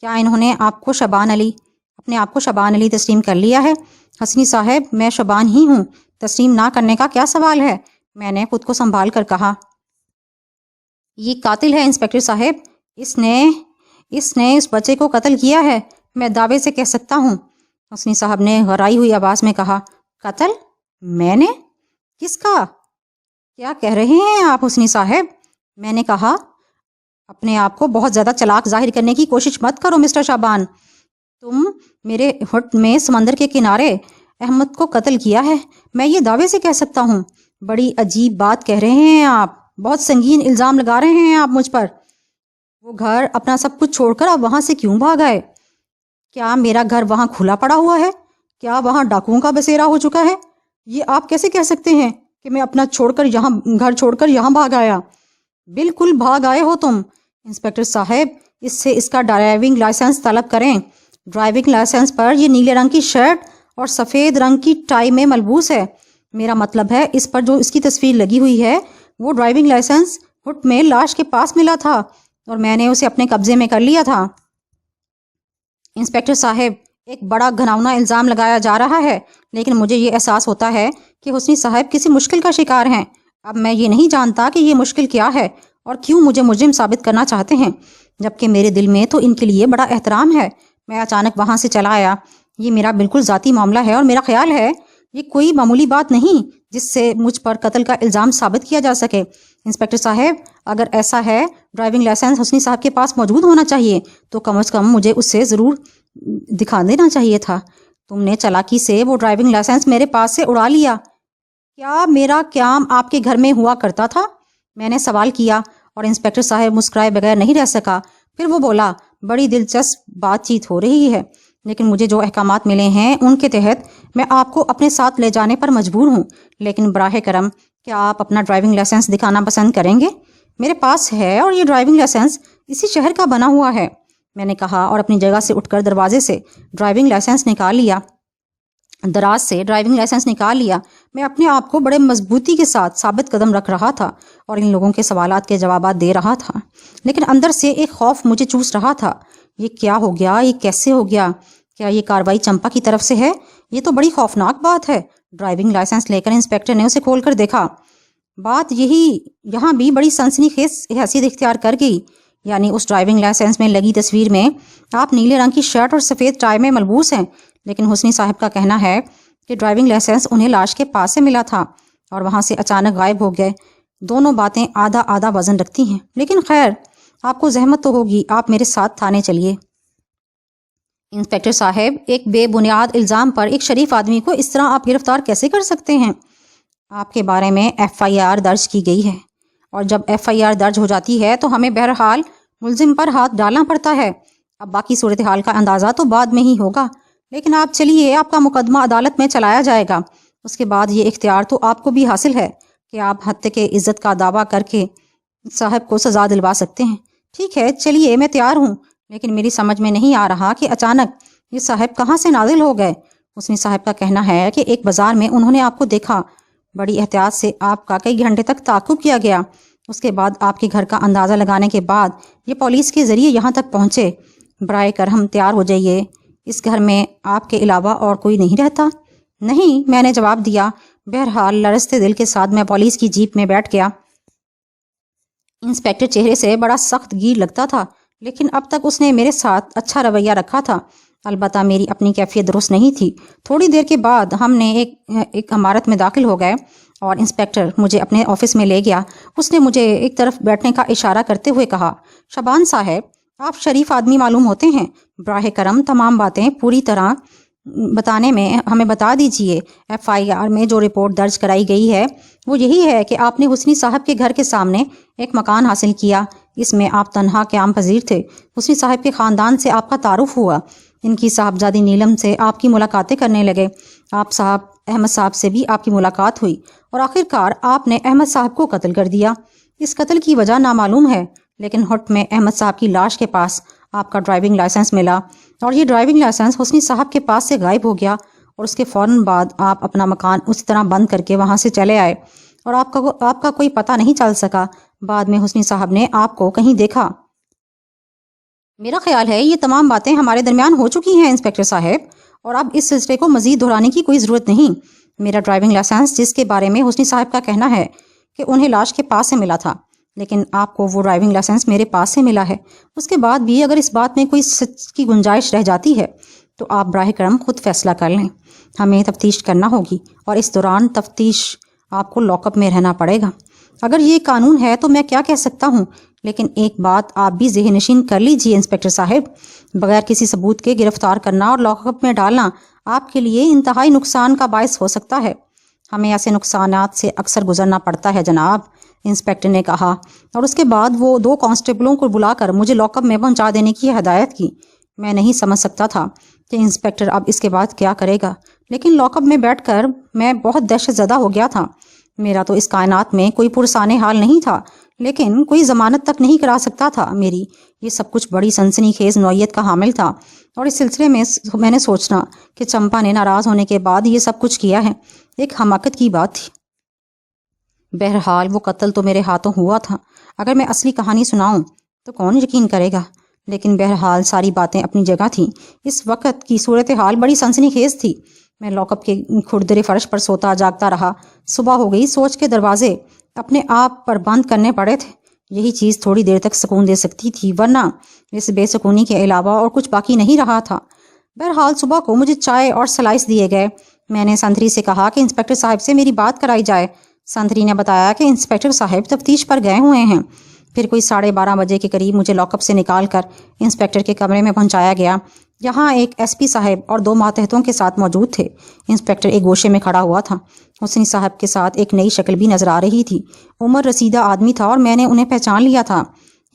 کیا انہوں نے اپنے آپ کو شعبان علی تسلیم کر لیا ہے؟ حسنی صاحب میں شعبان ہی ہوں. تسلیم نہ کرنے کا کیا سوال ہے؟ میں نے خود کو سنبھال کر کہا. یہ قاتل ہے انسپیکٹر صاحب. اس نے اس بچے کو قتل کیا ہے، میں دعوے سے کہہ سکتا ہوں. حسنی صاحب نے غرائی ہوئی آواز میں کہا. قتل؟ میں نے؟ کس کا؟ کیا کہہ رہے ہیں آپ حسنی صاحب؟ میں نے کہا. اپنے آپ کو بہت زیادہ چلاک ظاہر کرنے کی کوشش مت کرو مسٹر شعبان. تم میرے ہٹ میں سمندر کے کنارے احمد کو قتل کیا ہے، میں یہ دعوے سے کہہ سکتا ہوں. بڑی عجیب بات کہہ رہے ہیں آپ. بہت سنگین الزام لگا رہے ہیں آپ مجھ پر. وہ گھر اپنا سب کچھ چھوڑ کر آپ وہاں سے کیوں بھاگ آئے؟ کیا میرا گھر وہاں کھلا پڑا ہوا ہے؟ کیا وہاں ڈاکوؤں کا بسیرا ہو چکا ہے؟ یہ آپ کیسے کہہ سکتے ہیں کہ میں اپنا گھر چھوڑ کر یہاں بھاگ آیا؟ بالکل بھاگ آئے ہو تم انسپیکٹر صاحب. اس سے اس کا ڈرائیونگ لائسنس طلب کریں۔ ڈرائیونگ لائسنس پر یہ نیلے رنگ کی شرٹ اور سفید رنگ کی ٹائی میں ملبوس ہے۔ میرا مطلب ہے اس پر جو اس کی تصویر لگی ہوئی ہے وہ ڈرائیونگ لائسنس ہٹ میں لاش کے پاس ملا تھا اور میں نے اسے اپنے قبضے میں کر لیا تھا۔ انسپکٹر صاحب، ایک بڑا گھناؤنا الزام لگایا جا رہا ہے، لیکن مجھے یہ احساس ہوتا ہے کہ حسنی صاحب کسی مشکل کا شکار ہیں۔ اب میں یہ نہیں جانتا کہ یہ مشکل کیا ہے اور کیوں مجھے مجرم ثابت کرنا چاہتے ہیں، جبکہ میرے دل میں تو ان کے لیے بڑا احترام ہے۔ میں اچانک وہاں سے چلا آیا۔ یہ میرا بالکل ذاتی معاملہ ہے اور میرا خیال ہے یہ کوئی معمولی بات نہیں جس سے مجھ پر قتل کا الزام ثابت کیا جا سکے۔ انسپکٹر صاحب، اگر ایسا ہے ڈرائیونگ لائسنس حسنی صاحب کے پاس موجود ہونا چاہیے تو کم از کم مجھے اسے ضرور دکھا دینا چاہیے تھا۔ تم نے چالاکی سے وہ ڈرائیونگ لائسنس میرے پاس سے اڑا لیا۔ کیا میرا قیام آپ کے گھر میں ہوا کرتا تھا؟ میں نے سوال کیا اور انسپکٹر صاحب مسکرائے بغیر نہیں رہ سکا۔ پھر وہ بولا، بڑی دلچسپ بات چیت ہو رہی ہے، لیکن مجھے جو احکامات ملے ہیں ان کے تحت میں آپ کو اپنے ساتھ لے جانے پر مجبور ہوں، لیکن براہ کرم کیا آپ اپنا ڈرائیونگ لائسنس دکھانا پسند کریں گے؟ میرے پاس ہے اور یہ ڈرائیونگ لائسنس اسی شہر کا بنا ہوا ہے، میں نے کہا اور اپنی جگہ سے اٹھ کر دروازے سے ڈرائیونگ لائسنس نکال لیا۔ دراز سے ڈرائیونگ لائسنس نکال لیا۔ میں اپنے آپ کو بڑے مضبوطی کے ساتھ ثابت قدم رکھ رہا تھا اور ان لوگوں کے سوالات کے جوابات دے رہا تھا، لیکن اندر سے ایک خوف مجھے چوس رہا تھا۔ یہ کیا ہو گیا؟ یہ کیسے ہو گیا؟ کیا یہ کارروائی چمپا کی طرف سے ہے؟ یہ تو بڑی خوفناک بات ہے۔ ڈرائیونگ لائسنس لے کر انسپکٹر نے اسے کھول کر دیکھا۔ بات یہاں بھی بڑی سنسنی خیز حیثیت اختیار کر گئی، یعنی اس ڈرائیونگ لائسنس میں لگی تصویر میں آپ نیلے رنگ کی شرٹ اور سفید ٹائی میں ملبوس ہیں، لیکن حسنی صاحب کا کہنا ہے کہ ڈرائیونگ لائسنس انہیں لاش کے پاس سے ملا تھا اور وہاں سے اچانک غائب ہو گئے۔ دونوں باتیں آدھا آدھا وزن رکھتی ہیں، لیکن خیر، آپ کو زحمت تو ہوگی، آپ میرے ساتھ تھانے چلیے۔ انسپکٹر صاحب، ایک بے بنیاد الزام پر ایک شریف آدمی کو اس طرح آپ گرفتار کیسے کر سکتے ہیں؟ آپ کے بارے میں FIR درج کی گئی ہے، اور جب FIR درج ہو جاتی ہے تو ہمیں بہرحال ملزم پر ہاتھ ڈالنا پڑتا ہے۔ اب باقی صورتحال کا اندازہ تو بعد میں ہی ہوگا، لیکن آپ چلیے، آپ کا مقدمہ عدالت میں چلایا جائے گا۔ اس کے بعد یہ اختیار تو آپ کو بھی حاصل ہے کہ آپ حد کے عزت کا دعویٰ کر کے صاحب کو سزا دلوا سکتے ہیں۔ ٹھیک ہے، چلیے، میں تیار ہوں، لیکن میری سمجھ میں نہیں آ رہا کہ اچانک یہ صاحب کہاں سے نازل ہو گئے۔ حسنی صاحب کا کہنا ہے کہ ایک بازار میں انہوں نے آپ کو دیکھا۔ بڑی احتیاط سے آپ کا کئی گھنٹے تک تعاقب کیا گیا۔ اس کے بعد آپ کے گھر کا اندازہ لگانے کے بعد یہ پولیس کے ذریعے یہاں تک پہنچے۔ برائے کرم تیار ہو جائیے، اس گھر میں آپ کے علاوہ اور کوئی نہیں رہتا؟ نہیں، میں نے جواب دیا۔ بہرحال لرزتے دل کے ساتھ میں پولیس کی جیپ میں بیٹھ گیا۔ انسپکٹر چہرے سے بڑا سخت گیر لگتا تھا، لیکن اب تک اس نے میرے ساتھ اچھا رویہ رکھا تھا۔ البتہ میری اپنی کیفیت درست نہیں تھی۔ تھوڑی دیر کے بعد ہم نے ایک عمارت میں داخل ہو گئے اور انسپکٹر مجھے اپنے آفس میں لے گیا۔ اس نے مجھے ایک طرف بیٹھنے کا اشارہ کرتے ہوئے کہا، شبان صاحب، آپ شریف آدمی معلوم ہوتے ہیں، براہ کرم تمام باتیں پوری طرح بتانے میں ہمیں بتا دیجئے۔ FIR میں جو رپورٹ درج کرائی گئی ہے وہ یہی ہے کہ آپ نے حسنی صاحب کے گھر کے سامنے ایک مکان حاصل کیا۔ اس میں آپ تنہا قیام پذیر تھے۔ حسنی صاحب کے خاندان سے آپ کا تعارف ہوا، ان کی صاحبزادی نیلم سے آپ کی ملاقاتیں کرنے لگے، آپ احمد صاحب سے بھی آپ کی ملاقات ہوئی، اور آخرکار آپ نے احمد صاحب کو قتل کر دیا۔ اس قتل کی وجہ نامعلوم ہے، لیکن ہٹ میں احمد صاحب کی لاش کے پاس آپ کا ڈرائیونگ لائسنس ملا، اور یہ ڈرائیونگ لائسنس حسنی صاحب کے پاس سے غائب ہو گیا، اور اس کے فوراً بعد آپ اپنا مکان اس طرح بند کر کے وہاں سے چلے آئے، اور آپ کا کوئی پتہ نہیں چل سکا۔ بعد میں حسنی صاحب نے آپ کو کہیں دیکھا۔ میرا خیال ہے یہ تمام باتیں ہمارے درمیان ہو چکی ہیں انسپکٹر صاحب، اور اب اس سلسلے کو مزید دہرانے کی کوئی ضرورت نہیں۔ میرا ڈرائیونگ لائسنس، جس کے بارے میں حسنی صاحب کا کہنا ہے کہ انہیں لاش کے پاس سے ملا تھا، لیکن آپ کو وہ ڈرائیونگ لائسنس میرے پاس سے ملا ہے۔ اس کے بعد بھی اگر اس بات میں کوئی سچ کی گنجائش رہ جاتی ہے تو آپ براہ کرم خود فیصلہ کر لیں۔ ہمیں تفتیش کرنا ہوگی، اور اس دوران تفتیش آپ کو لاک اپ میں رہنا پڑے گا۔ اگر یہ قانون ہے تو میں کیا کہہ سکتا ہوں، لیکن ایک بات آپ بھی ذہن نشین کر لیجئے انسپکٹر صاحب، بغیر کسی ثبوت کے گرفتار کرنا اور لاک اپ میں ڈالنا آپ کے لیے انتہائی نقصان کا باعث ہو سکتا ہے۔ ہمیں ایسے نقصانات سے اکثر گزرنا پڑتا ہے جناب، انسپکٹر نے کہا، اور اس کے بعد وہ 2 کانسٹیبلوں کو بلا کر مجھے لاک اپ میں پہنچا دینے کی ہدایت کی۔ میں نہیں سمجھ سکتا تھا کہ انسپکٹر اب اس کے بعد کیا کرے گا، لیکن لاک اپ میں بیٹھ کر میں بہت دہشت زدہ ہو گیا تھا۔ میرا تو اس کائنات میں کوئی پرسانے حال نہیں تھا، لیکن کوئی ضمانت تک نہیں کرا سکتا تھا میری۔ یہ سب کچھ بڑی سنسنی خیز نوعیت کا حامل تھا، اور اس سلسلے میں نے سوچنا کہ چمپا نے ناراض ہونے کے بعد یہ سب کچھ کیا ہے، ایک حماقت کی بات تھی۔ بہرحال وہ قتل تو میرے ہاتھوں ہوا تھا، اگر میں اصلی کہانی سناؤں تو کون یقین کرے گا؟ لیکن بہرحال ساری باتیں اپنی جگہ تھیں۔ اس وقت کی صورتحال بڑی سنسنی خیز تھی۔ میں لاک اپ کے کھردرے فرش پر سوتا جاگتا رہا۔ صبح ہو گئی، سوچ کے دروازے اپنے آپ پر بند کرنے پڑے تھے۔ یہی چیز تھوڑی دیر تک سکون دے سکتی تھی، ورنہ اس بے سکونی کے علاوہ اور کچھ باقی نہیں رہا تھا۔ بہرحال صبح کو مجھے چائے اور سلائس دیے گئے۔ میں نے سنتری سے کہا کہ انسپکٹر صاحب سے میری بات کرائی جائے۔ سنتری نے بتایا کہ انسپکٹر صاحب تفتیش پر گئے ہوئے ہیں۔ پھر کوئی 12:30 بجے کے قریب مجھے لاک اپ سے نکال کر انسپکٹر کے کمرے میں پہنچایا گیا۔ یہاں ایک ایس پی صاحب اور 2 ماتحتوں کے ساتھ موجود تھے۔ انسپکٹر ایک گوشے میں کھڑا ہوا تھا۔ حسنی صاحب کے ساتھ ایک نئی شکل بھی نظر آ رہی تھی۔ عمر رسیدہ آدمی تھا اور میں نے انہیں پہچان لیا تھا۔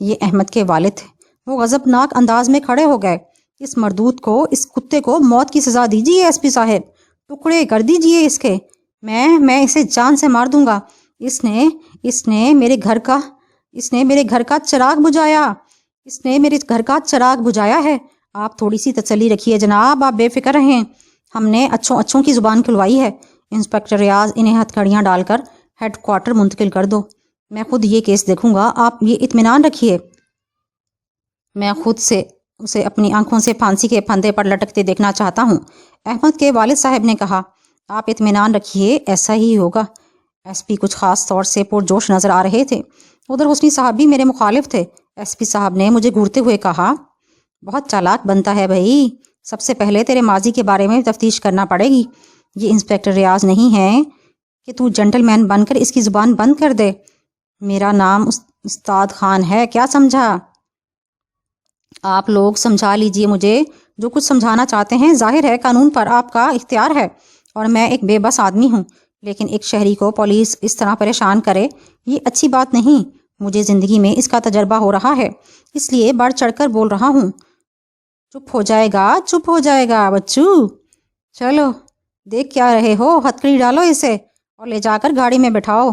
یہ احمد کے والد تھے۔ وہ غضبناک انداز میں کھڑے ہو گئے۔ اس مردود کو، اس کتے کو موت کی سزا دیجیے ایس پی صاحب، ٹکڑے کر دیجیے اس کے۔ میں اسے جان سے مار دوں گا۔ اس نے میرے گھر کا چراغ بجھایا ہے۔ آپ تھوڑی سی تسلی رکھیے جناب، آپ بے فکر رہیں، ہم نے اچھوں کی زبان کھلوائی ہے۔ انسپکٹر ریاض، انہیں ہتھکڑیاں ڈال کر ہیڈ کوارٹر منتقل کر دو، میں خود یہ کیس دیکھوں گا، آپ یہ اطمینان رکھیے۔ میں خود سے اسے اپنی آنکھوں سے پھانسی کے پھندے پر لٹکتے دیکھنا چاہتا ہوں۔ احمد کے والد صاحب نے کہا، آپ اطمینان رکھیے، ایسا ہی ہوگا۔ ایس پی کچھ خاص طور سے پرجوش نظر آ رہے تھے۔ ادھر حسنی صاحب بھی میرے مخالف تھے۔ ایس پی صاحب نے مجھے گھورتے ہوئے کہا، بہت چالاک بنتا ہے بھائی، سب سے پہلے تیرے ماضی کے بارے میں تفتیش کرنا پڑے گی۔ یہ انسپکٹر ریاض نہیں ہے کہ تو جنٹل مین بن کر اس کی زبان بند کر دے۔ میرا نام استاد خان ہے، کیا سمجھا؟ آپ لوگ سمجھا لیجئے مجھے، جو کچھ سمجھانا چاہتے ہیں۔ ظاہر ہے قانون پر آپ کا اختیار ہے اور میں ایک بے بس آدمی ہوں، لیکن ایک شہری کو پولیس اس طرح پریشان کرے، یہ اچھی بات نہیں۔ مجھے زندگی میں اس کا تجربہ ہو رہا ہے، اس لیے بڑھ چڑھ کر بول رہا ہوں۔ چپ ہو جائے گا بچو۔ چلو دیکھ کیا رہے ہو، ہتھکڑی ڈالو اسے اور لے جا کر گاڑی میں بٹھاؤ،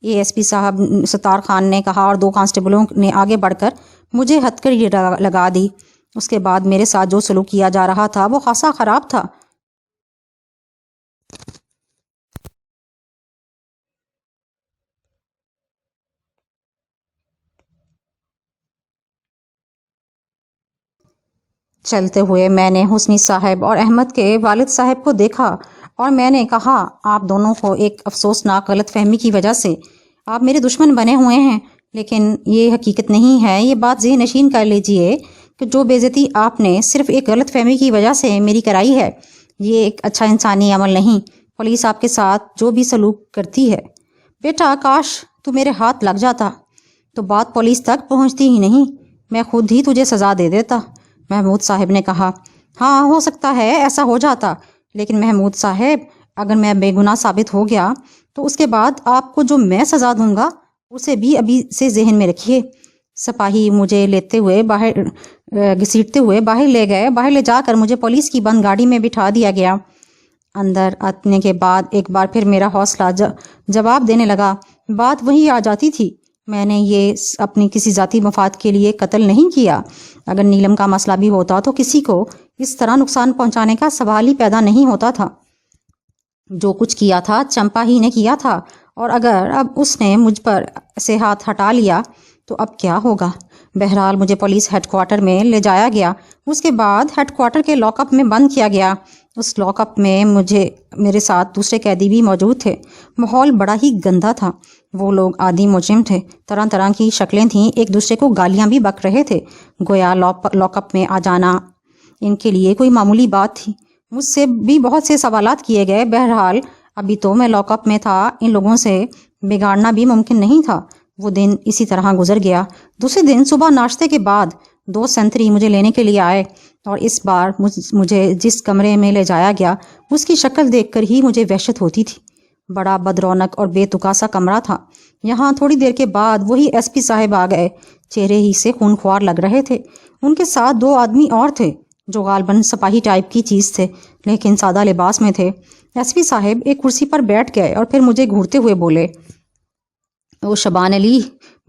اے ایس پی صاحب ستار خان نے کہا، اور 2 کانسٹیبلوں نے آگے بڑھ کر مجھے ہتھکڑی لگا دی۔ اس کے بعد میرے ساتھ جو سلوک کیا جا رہا تھا وہ خاصا خراب تھا۔ چلتے ہوئے میں نے حسنی صاحب اور احمد کے والد صاحب کو دیکھا اور میں نے کہا، آپ دونوں کو ایک افسوسناک غلط فہمی کی وجہ سے آپ میرے دشمن بنے ہوئے ہیں، لیکن یہ حقیقت نہیں ہے۔ یہ بات ذہن نشین کر لیجئے کہ جو بے عزتی آپ نے صرف ایک غلط فہمی کی وجہ سے میری کرائی ہے، یہ ایک اچھا انسانی عمل نہیں۔ پولیس آپ کے ساتھ جو بھی سلوک کرتی ہے، بیٹا کاش تو میرے ہاتھ لگ جاتا تو بات پولیس تک پہنچتی ہی نہیں، میں خود ہی تجھے سزا دے دیتا۔ محمود صاحب نے کہا، ہاں ہو سکتا ہے ایسا ہو جاتا، لیکن محمود صاحب اگر میں بے گناہ ثابت ہو گیا تو اس کے بعد آپ کو جو میں سزا دوں گا اسے بھی ابھی سے ذہن میں رکھیے۔ سپاہی مجھے گھسیٹتے ہوئے باہر لے گئے۔ باہر لے جا کر مجھے پولیس کی بند گاڑی میں بٹھا دیا گیا۔ اندر آنے کے بعد ایک بار پھر میرا حوصلہ جواب دینے لگا۔ بات وہی آ جاتی تھی، میں نے یہ اپنی کسی ذاتی مفاد کے لیے قتل نہیں کیا۔ اگر نیلم کا مسئلہ بھی ہوتا تو کسی کو اس طرح نقصان پہنچانے کا سوال ہی پیدا نہیں ہوتا تھا۔ جو کچھ کیا تھا چمپا ہی نے کیا تھا، اور اگر اب اس نے مجھ پر سے ہاتھ ہٹا لیا تو اب کیا ہوگا؟ بہرحال مجھے پولیس ہیڈ کوارٹر میں لے جایا گیا۔ اس کے بعد ہیڈ کوارٹر کے لاک اپ میں بند کیا گیا۔ اس لاک اپ میں میرے ساتھ دوسرے قیدی بھی موجود تھے۔ ماحول بڑا ہی گندا تھا۔ وہ لوگ عادی مجرم تھے، طرح طرح کی شکلیں تھیں، ایک دوسرے کو گالیاں بھی بک رہے تھے، گویا لاک اپ میں آ جانا ان کے لیے کوئی معمولی بات تھی۔ مجھ سے بھی بہت سے سوالات کیے گئے۔ بہرحال ابھی تو میں لاک اپ میں تھا، ان لوگوں سے بگاڑنا بھی ممکن نہیں تھا۔ وہ دن اسی طرح گزر گیا۔ دوسرے دن صبح ناشتے کے بعد 2 سنتری مجھے لینے کے لیے آئے، اور اس بار مجھے جس کمرے میں لے جایا گیا اس کی شکل دیکھ کر ہی مجھے وحشت ہوتی تھی۔ بڑا بدرونق اور بے تکا سا کمرہ تھا۔ یہاں تھوڑی دیر کے بعد وہی ایس پی صاحب آ گئے۔ چہرے ہی سے خون خوار لگ رہے تھے۔ ان کے ساتھ 2 آدمی اور تھے جو غالباً سپاہی ٹائپ کی چیز تھے، لیکن سادہ لباس میں تھے۔ ایس پی صاحب ایک کرسی پر بیٹھ گئے اور پھر مجھے گھورتے ہوئے بولے، او شبان علی،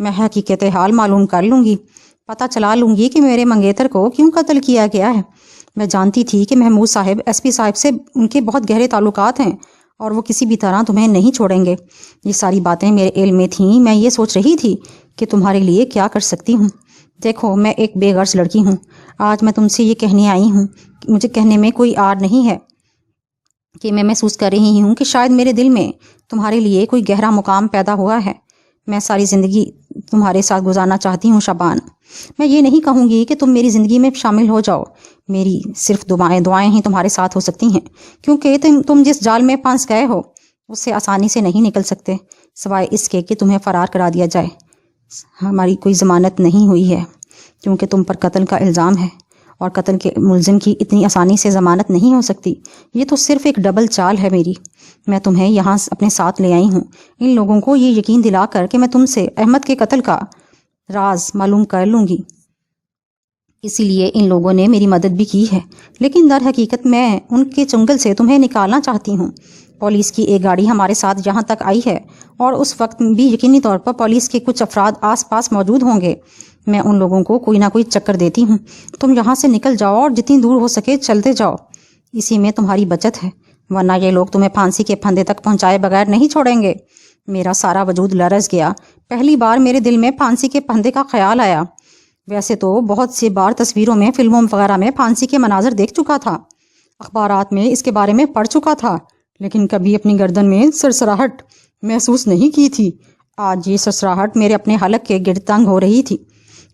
میں حقیقت حال معلوم کر لوں گی، پتہ چلا لوں گی کہ میرے منگیتر کو کیوں قتل کیا گیا ہے۔ میں جانتی تھی کہ محمود صاحب ایس پی صاحب سے ان کے بہت گہرے تعلقات ہیں اور وہ کسی بھی طرح تمہیں نہیں چھوڑیں گے۔ یہ ساری باتیں میرے علم میں تھیں۔ میں یہ سوچ رہی تھی کہ تمہارے لیے کیا کر سکتی ہوں۔ دیکھو، میں ایک بے غرض لڑکی ہوں۔ آج میں تم سے یہ کہنے آئی ہوں، مجھے کہنے میں کوئی آڑ نہیں ہے کہ میں محسوس کر رہی ہوں کہ شاید میرے دل میں تمہارے لیے کوئی گہرا مقام پیدا ہوا ہے۔ میں ساری زندگی تمہارے ساتھ گزارنا چاہتی ہوں شبان۔ میں یہ نہیں کہوں گی کہ تم میری زندگی میں شامل ہو جاؤ، میری صرف دعائیں ہی تمہارے ساتھ ہو سکتی ہیں، کیونکہ تم جس جال میں پھنس گئے ہو اس سے آسانی سے نہیں نکل سکتے، سوائے اس کے کہ تمہیں فرار کرا دیا جائے۔ ہماری کوئی ضمانت نہیں ہوئی ہے کیونکہ تم پر قتل کا الزام ہے، اور قتل کے ملزم کی اتنی آسانی سے ضمانت نہیں ہو سکتی۔ یہ تو صرف ایک ڈبل چال ہے میری۔ میں تمہیں یہاں اپنے ساتھ لے آئی ہوں ان لوگوں کو یہ یقین دلا کر کہ میں تم سے احمد کے قتل کا راز معلوم کر لوں گی۔ اسی لیے ان لوگوں نے میری مدد بھی کی ہے، لیکن در حقیقت میں ان کے چنگل سے تمہیں نکالنا چاہتی ہوں۔ پولیس کی ایک گاڑی ہمارے ساتھ یہاں تک آئی ہے اور اس وقت بھی یقینی طور پر پولیس کے کچھ افراد آس پاس موجود ہوں گے۔ میں ان لوگوں کو کوئی نہ کوئی چکر دیتی ہوں۔ تم یہاں سے نکل جاؤ اور جتنی دور ہو سکے چلتے جاؤ، اسی میں تمہاری بچت ہے، ورنہ یہ لوگ تمہیں پھانسی کے پھندے تک پہنچائے بغیر نہیں چھوڑیں گے۔ میرا سارا وجود لرز گیا۔ پہلی بار میرے دل میں پھانسی کے پھندے کا خیال آیا۔ ویسے تو بہت سی بار تصویروں میں، فلموں وغیرہ میں پھانسی کے مناظر دیکھ چکا تھا، اخبارات میں اس کے بارے میں پڑھ چکا تھا، لیکن کبھی اپنی گردن میں سرسراہٹ محسوس نہیں کی تھی۔ آج یہ سرسراہٹ میرے اپنے حلق کے گرد تنگ ہو رہی تھی۔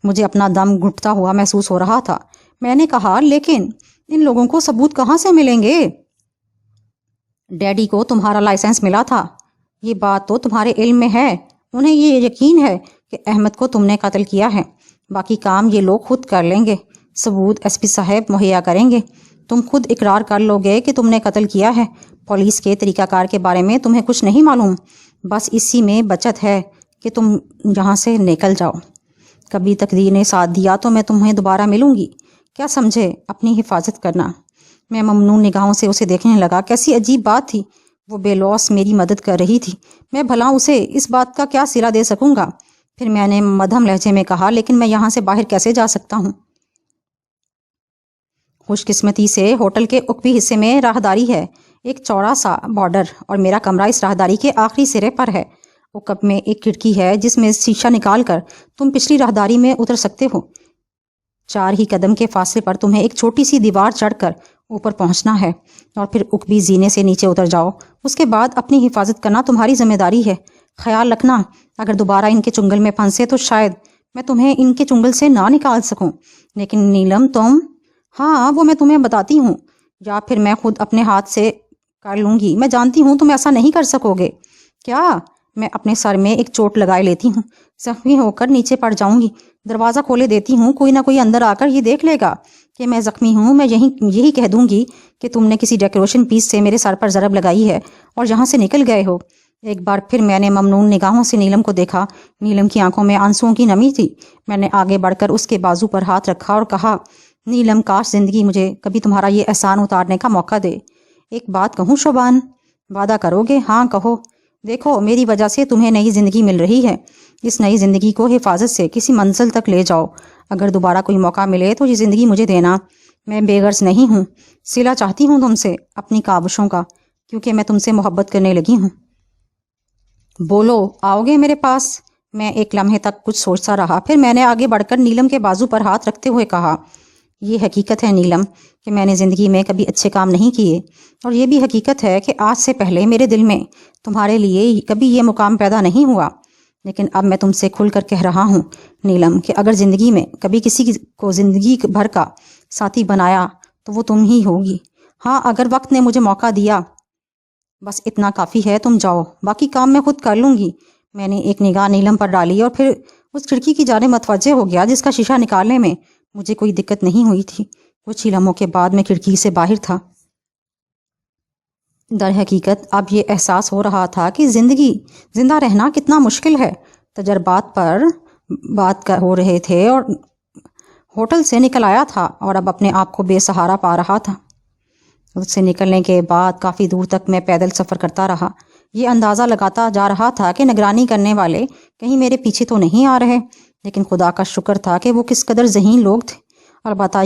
مجھے اپنا دم گھٹتا ہوا محسوس ہو رہا تھا۔ میں نے کہا، لیکن ان لوگوں کو ثبوت کہاں سے ملیں گے؟ ڈیڈی کو تمہارا لائسنس ملا تھا، یہ بات تو تمہارے علم میں ہے۔ انہیں یہ یقین ہے کہ احمد کو تم نے قتل کیا ہے، باقی کام یہ لوگ خود کر لیں گے، ثبوت ایس پی صاحب مہیا کریں گے۔ تم خود اقرار کر لو گے کہ تم نے قتل کیا ہے۔ پولیس کے طریقہ کار کے بارے میں تمہیں کچھ نہیں معلوم، بس اسی میں بچت ہے کہ تم یہاں سے نکل جاؤ۔ کبھی تقدیر نے ساتھ دیا تو میں تمہیں دوبارہ ملوں گی، کیا سمجھے؟ اپنی حفاظت کرنا۔ میں ممنون نگاہوں سے اسے دیکھنے لگا۔ کیسی عجیب بات تھی، وہ بے لوث میری مدد کر رہی تھی، میں بھلا اسے اس بات کا کیا صلہ دے سکوں گا؟ پھر میں نے مدھم لہجے میں کہا، لیکن میں یہاں سے باہر کیسے جا سکتا ہوں؟ خوش قسمتی سے ہوٹل کے عقبی حصے میں راہداری ہے، ایک چوڑا سا بارڈر، اور میرا کمرہ اس راہداری کے آخری سرے پر ہے۔ عقب میں ایک کھڑکی ہے جس میں شیشہ نکال کر تم پچھلی راہداری میں اتر سکتے ہو۔ 4 ہی قدم کے فاصلے پر تمہیں ایک چھوٹی سی دیوار چڑھ کر اوپر پہنچنا ہے اور پھر عقبی زینے سے نیچے اتر جاؤ۔ اس کے بعد اپنی حفاظت کرنا تمہاری ذمہ داری ہے۔ خیال رکھنا، اگر دوبارہ ان کے چنگل میں پھنسے تو شاید میں تمہیں ان کے چنگل سے نہ نکال سکوں، لیکن نیلم تم، ہاں وہ میں تمہیں بتاتی ہوں، یا پھر میں خود اپنے ہاتھ سے کر لوں گی۔ میں جانتی ہوں تم ایسا نہیں کر سکو گے۔ کیا؟ میں اپنے سر میں ایک چوٹ لگائے لیتی ہوں، زخمی ہو کر نیچے پڑ جاؤں گی۔ دروازہ کھولے دیتی ہوں، کوئی نہ کوئی اندر آ کر یہ دیکھ لے گا کہ میں زخمی ہوں۔ میں یہی کہہ دوں گی کہ تم نے کسی ڈیکوریشن پیس سے میرے سر پر ضرب لگائی ہے اور یہاں سے نکل گئے ہو۔ ایک بار پھر میں نے ممنون نگاہوں سے نیلم کو دیکھا۔ نیلم کی آنکھوں میں آنسوؤں کی نمی تھی۔ میں نے آگے بڑھ کر اس کے بازو پر ہاتھ رکھا اور کہا، نیلم، کاش زندگی مجھے کبھی تمہارا یہ احسان اتارنے کا موقع دے۔ ایک بات کہوں شوبان؟ وعدہ کرو گے؟ ہاں کہو۔ دیکھو، میری وجہ سے تمہیں نئی زندگی مل رہی ہے، اس نئی زندگی کو حفاظت سے کسی منزل تک لے جاؤ۔ اگر دوبارہ کوئی موقع ملے تو یہ زندگی مجھے دینا۔ میں بے غرض نہیں ہوں، صلہ چاہتی ہوں تم سے، اپنی کاوشوں کا، کیونکہ میں تم سے محبت کرنے لگی ہوں۔ بولو، آؤ گے میرے پاس؟ میں ایک لمحے تک کچھ سوچتا رہا، پھر میں نے آگے بڑھ کر نیلم کے بازو پر ہاتھ رکھتے ہوئے کہا، یہ حقیقت ہے نیلم کہ میں نے زندگی میں کبھی اچھے کام نہیں کیے، اور یہ بھی حقیقت ہے کہ آج سے پہلے میرے دل میں تمہارے لیے کبھی یہ مقام پیدا نہیں ہوا۔ لیکن اب میں تم سے کھل کر کہہ رہا ہوں نیلم کہ اگر زندگی میں کبھی کسی کو زندگی بھر کا ساتھی بنایا تو وہ تم ہی ہوگی۔ ہاں، اگر وقت نے مجھے موقع دیا، بس اتنا کافی ہے، تم جاؤ، باقی کام میں خود کر لوں گی۔ میں نے ایک نگاہ نیلم پر ڈالی اور پھر اس کھڑکی کی جانب متوجہ ہو گیا جس کا شیشہ نکالنے میں مجھے کوئی دقت نہیں ہوئی تھی۔ کچھ ہی لمحوں کے بعد میں کھڑکی سے باہر تھا۔ در حقیقت اب یہ احساس ہو رہا تھا کہ زندہ رہنا کتنا مشکل ہے۔ تجربات پر بات ہو رہے تھے اور ہوٹل سے نکل آیا تھا اور اب اپنے آپ کو بے سہارا پا رہا تھا۔ اس سے نکلنے کے بعد کافی دور تک میں پیدل سفر کرتا رہا۔ یہ اندازہ لگاتا جا رہا تھا کہ نگرانی کرنے والے کہیں میرے پیچھے تو نہیں آ رہے، لیکن خدا کا شکر تھا کہ وہ کس قدر ذہین لوگ تھے۔ البتہ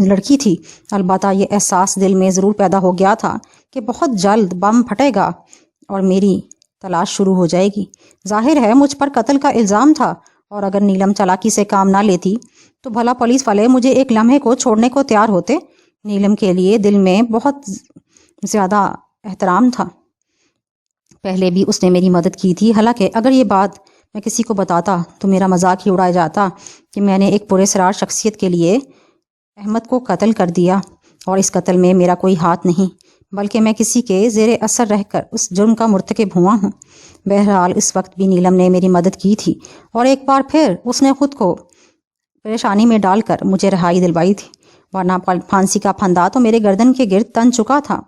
لڑکی تھی، البتہ یہ احساس دل میں ضرور پیدا ہو گیا تھا کہ بہت جلد بم پھٹے گا اور میری تلاش شروع ہو جائے گی۔ ظاہر ہے مجھ پر قتل کا الزام تھا، اور اگر نیلم چالاکی سے کام نہ لیتی تو بھلا پولیس والے مجھے ایک لمحے کو چھوڑنے کو تیار ہوتے۔ نیلم کے لیے دل میں بہت زیادہ احترام تھا، پہلے بھی اس نے میری مدد کی تھی۔ حالانکہ اگر یہ بات میں کسی کو بتاتا تو میرا مذاق ہی اڑایا جاتا کہ میں نے ایک پراسرار شخصیت کے لیے احمد کو قتل کر دیا، اور اس قتل میں میرا کوئی ہاتھ نہیں، بلکہ میں کسی کے زیر اثر رہ کر اس جرم کا مرتکب ہوا ہوں۔ بہرحال اس وقت بھی نیلم نے میری مدد کی تھی، اور ایک بار پھر اس نے خود کو پریشانی میں ڈال کر مجھے رہائی دلوائی تھی، ورنہ پھانسی کا پھندا تو میرے گردن کے گرد تن چکا تھا۔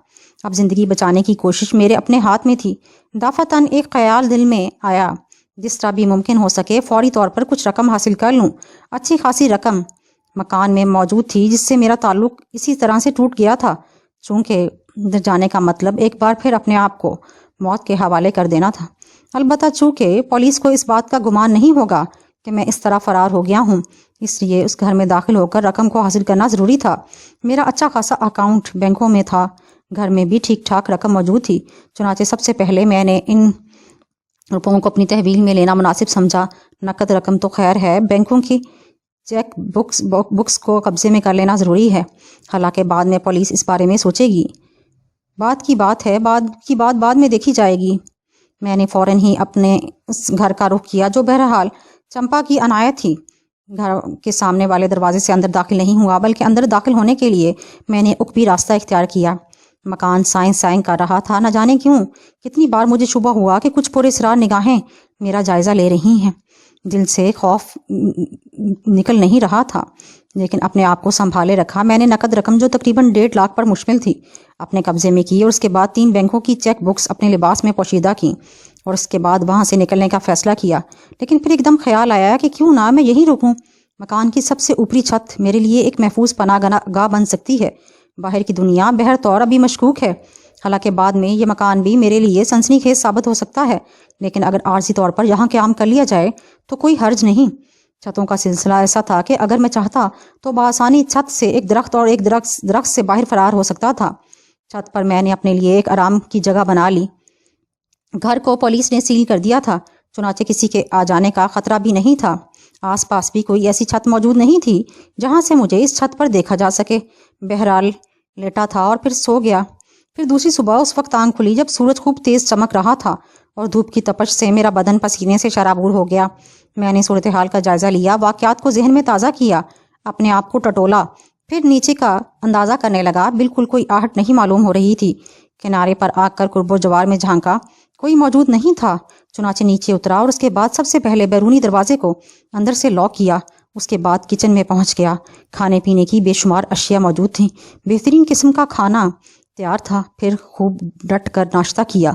اب زندگی بچانے کی کوشش میرے اپنے ہاتھ میں تھی۔ دفعتاً ایک خیال دل میں آیا، جس طرح بھی ممکن ہو سکے فوری طور پر کچھ رقم حاصل کر لوں۔ اچھی خاصی رقم مکان میں موجود تھی، جس سے میرا تعلق اسی طرح سے ٹوٹ گیا تھا، چونکہ جانے کا مطلب ایک بار پھر اپنے آپ کو موت کے حوالے کر دینا تھا۔ البتہ چونکہ پولیس کو اس بات کا گمان نہیں ہوگا کہ میں اس طرح فرار ہو گیا ہوں، اس لیے اس گھر میں داخل ہو کر رقم کو حاصل کرنا ضروری تھا۔ میرا اچھا خاصا اکاؤنٹ بینکوں میں تھا، گھر میں بھی ٹھیک ٹھاک رقم موجود تھی، چنانچہ سب سے پہلے میں نے ان روپوں کو اپنی تحویل میں لینا مناسب سمجھا۔ نقد رقم تو خیر ہے، بینکوں کی چیک بکس کو قبضے میں کر لینا ضروری ہے، حالانکہ بعد میں پولیس اس بارے میں سوچے گی۔ بعد کی بات بعد میں دیکھی جائے گی۔ میں نے فوراً ہی اپنے اس گھر کا رخ کیا، جو بہرحال چمپا کی عنایت تھی۔ گھر کے سامنے والے دروازے سے اندر داخل نہیں ہوا، بلکہ اندر داخل ہونے کے لیے میں نے عقبی راستہ اختیار کیا۔ مکان سائیں کر رہا تھا، نہ جانے کیوں کتنی بار مجھے شبہ ہوا کہ کچھ پراسرار نگاہیں میرا جائزہ لے رہی ہیں۔ دل سے خوف نکل نہیں رہا تھا، لیکن اپنے آپ کو سنبھالے رکھا۔ میں نے نقد رقم، جو تقریباً 1.5 لاکھ پر مشتمل تھی، اپنے قبضے میں کی، اور اس کے بعد 3 بینکوں کی چیک بکس اپنے لباس میں پوشیدہ کی، اور اس کے بعد وہاں سے نکلنے کا فیصلہ کیا۔ لیکن پھر ایک دم خیال آیا کہ کیوں نہ میں یہیں رکوں۔ مکان کی سب سے اوپری چھت میرے لیے ایک محفوظ پناہ گاہ بن سکتی ہے۔ باہر کی دنیا بہر طور ابھی مشکوک ہے، حالانکہ بعد میں یہ مکان بھی میرے لیے سنسنی خیز ثابت ہو سکتا ہے، لیکن اگر عارضی طور پر یہاں قیام کر لیا جائے تو کوئی حرج نہیں۔ چھتوں کا سلسلہ ایسا تھا کہ اگر میں چاہتا تو بآسانی چھت سے ایک درخت اور ایک درخت سے باہر فرار ہو سکتا تھا۔ چھت پر میں نے اپنے لیے ایک آرام کی جگہ بنا لی۔ گھر کو پولیس نے سیل کر دیا تھا، چنانچہ کسی کے آ جانے کا خطرہ بھی نہیں تھا۔ آس پاس بھی کوئی ایسی چھت موجود نہیں تھی جہاں سے مجھے اس چھت پر دیکھا جا سکے۔ بہرحال لیٹا تھا اور پھر سو گیا۔ پھر دوسری صبح اس وقت آنکھ کھلی جب سورج خوب تیز چمک رہا تھا، اور دھوپ کی تپش سے میرا بدن پسینے سے شرابور ہو گیا۔ میں نے صورتحال کا جائزہ لیا، واقعات کو ذہن میں تازہ کیا، اپنے آپ کو ٹٹولا، پھر نیچے کا اندازہ کرنے لگا۔ بالکل کوئی آہٹ نہیں معلوم ہو رہی تھی۔ کنارے پر آ کر قرب و جوار میں جھانکا، کوئی موجود نہیں تھا، چنانچہ نیچے اترا، اور اس کے بعد سب سے پہلے بیرونی دروازے کو اندر سے لاک کیا۔ اس کے بعد کچن میں پہنچ گیا۔ کھانے پینے کی بے شمار اشیاء موجود تھیں، بہترین قسم کا کھانا تیار تھا۔ پھر خوب ڈٹ کر ناشتہ کیا،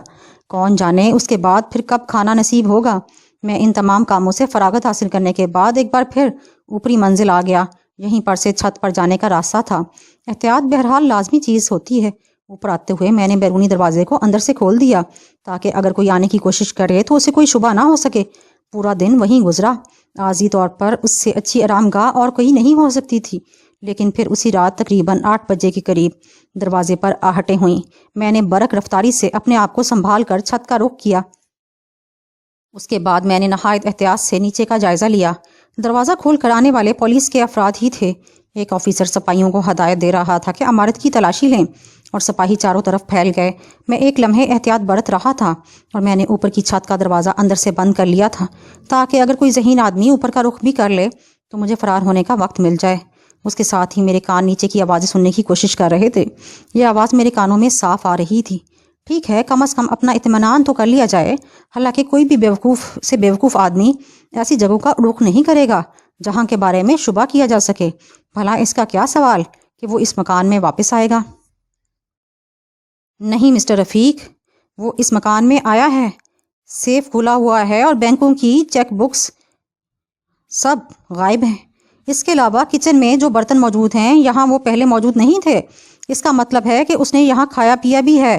کون جانے اس کے بعد پھر کب کھانا نصیب ہوگا۔ میں ان تمام کاموں سے فراغت حاصل کرنے کے بعد ایک بار پھر اوپری منزل آ گیا۔ یہیں پر سے چھت پر جانے کا راستہ تھا۔ احتیاط بہرحال لازمی چیز ہوتی ہے۔ اوپر آتے ہوئے میں نے بیرونی دروازے کو اندر سے کھول دیا، تاکہ اگر کوئی آنے کی کوشش کرے تو اسے کوئی شبہ نہ ہو سکے۔ پورا دن وہیں گزرا۔ عارضی طور پر اس سے اچھی آرام گاہ اور کوئی نہیں ہو سکتی تھی، لیکن پھر اسی رات تقریباً 8 بجے کے قریب دروازے پر آہٹیں ہوئیں۔ میں نے برق رفتاری سے اپنے آپ کو سنبھال کر چھت کا رخ کیا۔ اس کے بعد میں نے نہایت احتیاط سے نیچے کا جائزہ لیا۔ دروازہ کھول کر آنے والے پولیس کے افراد ہی تھے۔ ایک آفیسر سپاہیوں کو ہدایت دے رہا تھا کہ عمارت کی تلاشی لیں، اور سپاہی چاروں طرف پھیل گئے۔ میں ایک لمحے احتیاط برت رہا تھا، اور میں نے اوپر کی چھت کا دروازہ اندر سے بند کر لیا تھا، تاکہ اگر کوئی ذہین آدمی اوپر کا رخ بھی کر لے تو مجھے فرار ہونے کا وقت مل جائے۔ اس کے ساتھ ہی میرے کان نیچے کی آوازیں سننے کی کوشش کر رہے تھے۔ یہ آواز میرے کانوں میں صاف آ رہی تھی۔ ٹھیک ہے، کم از کم اپنا اطمینان تو کر لیا جائے۔ حالانکہ کوئی بھی بیوقوف آدمی ایسی جگہوں کا رخ نہیں کرے گا جہاں کے بارے میں شبہ کیا جا سکے۔ بھلا اس کا کیا سوال کہ وہ اس مکان میں واپس آئے گا؟ نہیں مسٹر رفیق، وہ اس مکان میں آیا ہے۔ سیف کھلا ہوا ہے اور بینکوں کی چیک بکس سب غائب ہیں۔ اس کے علاوہ کچن میں جو برتن موجود ہیں، یہاں وہ پہلے موجود نہیں تھے۔ اس کا مطلب ہے کہ اس نے یہاں کھایا پیا بھی ہے۔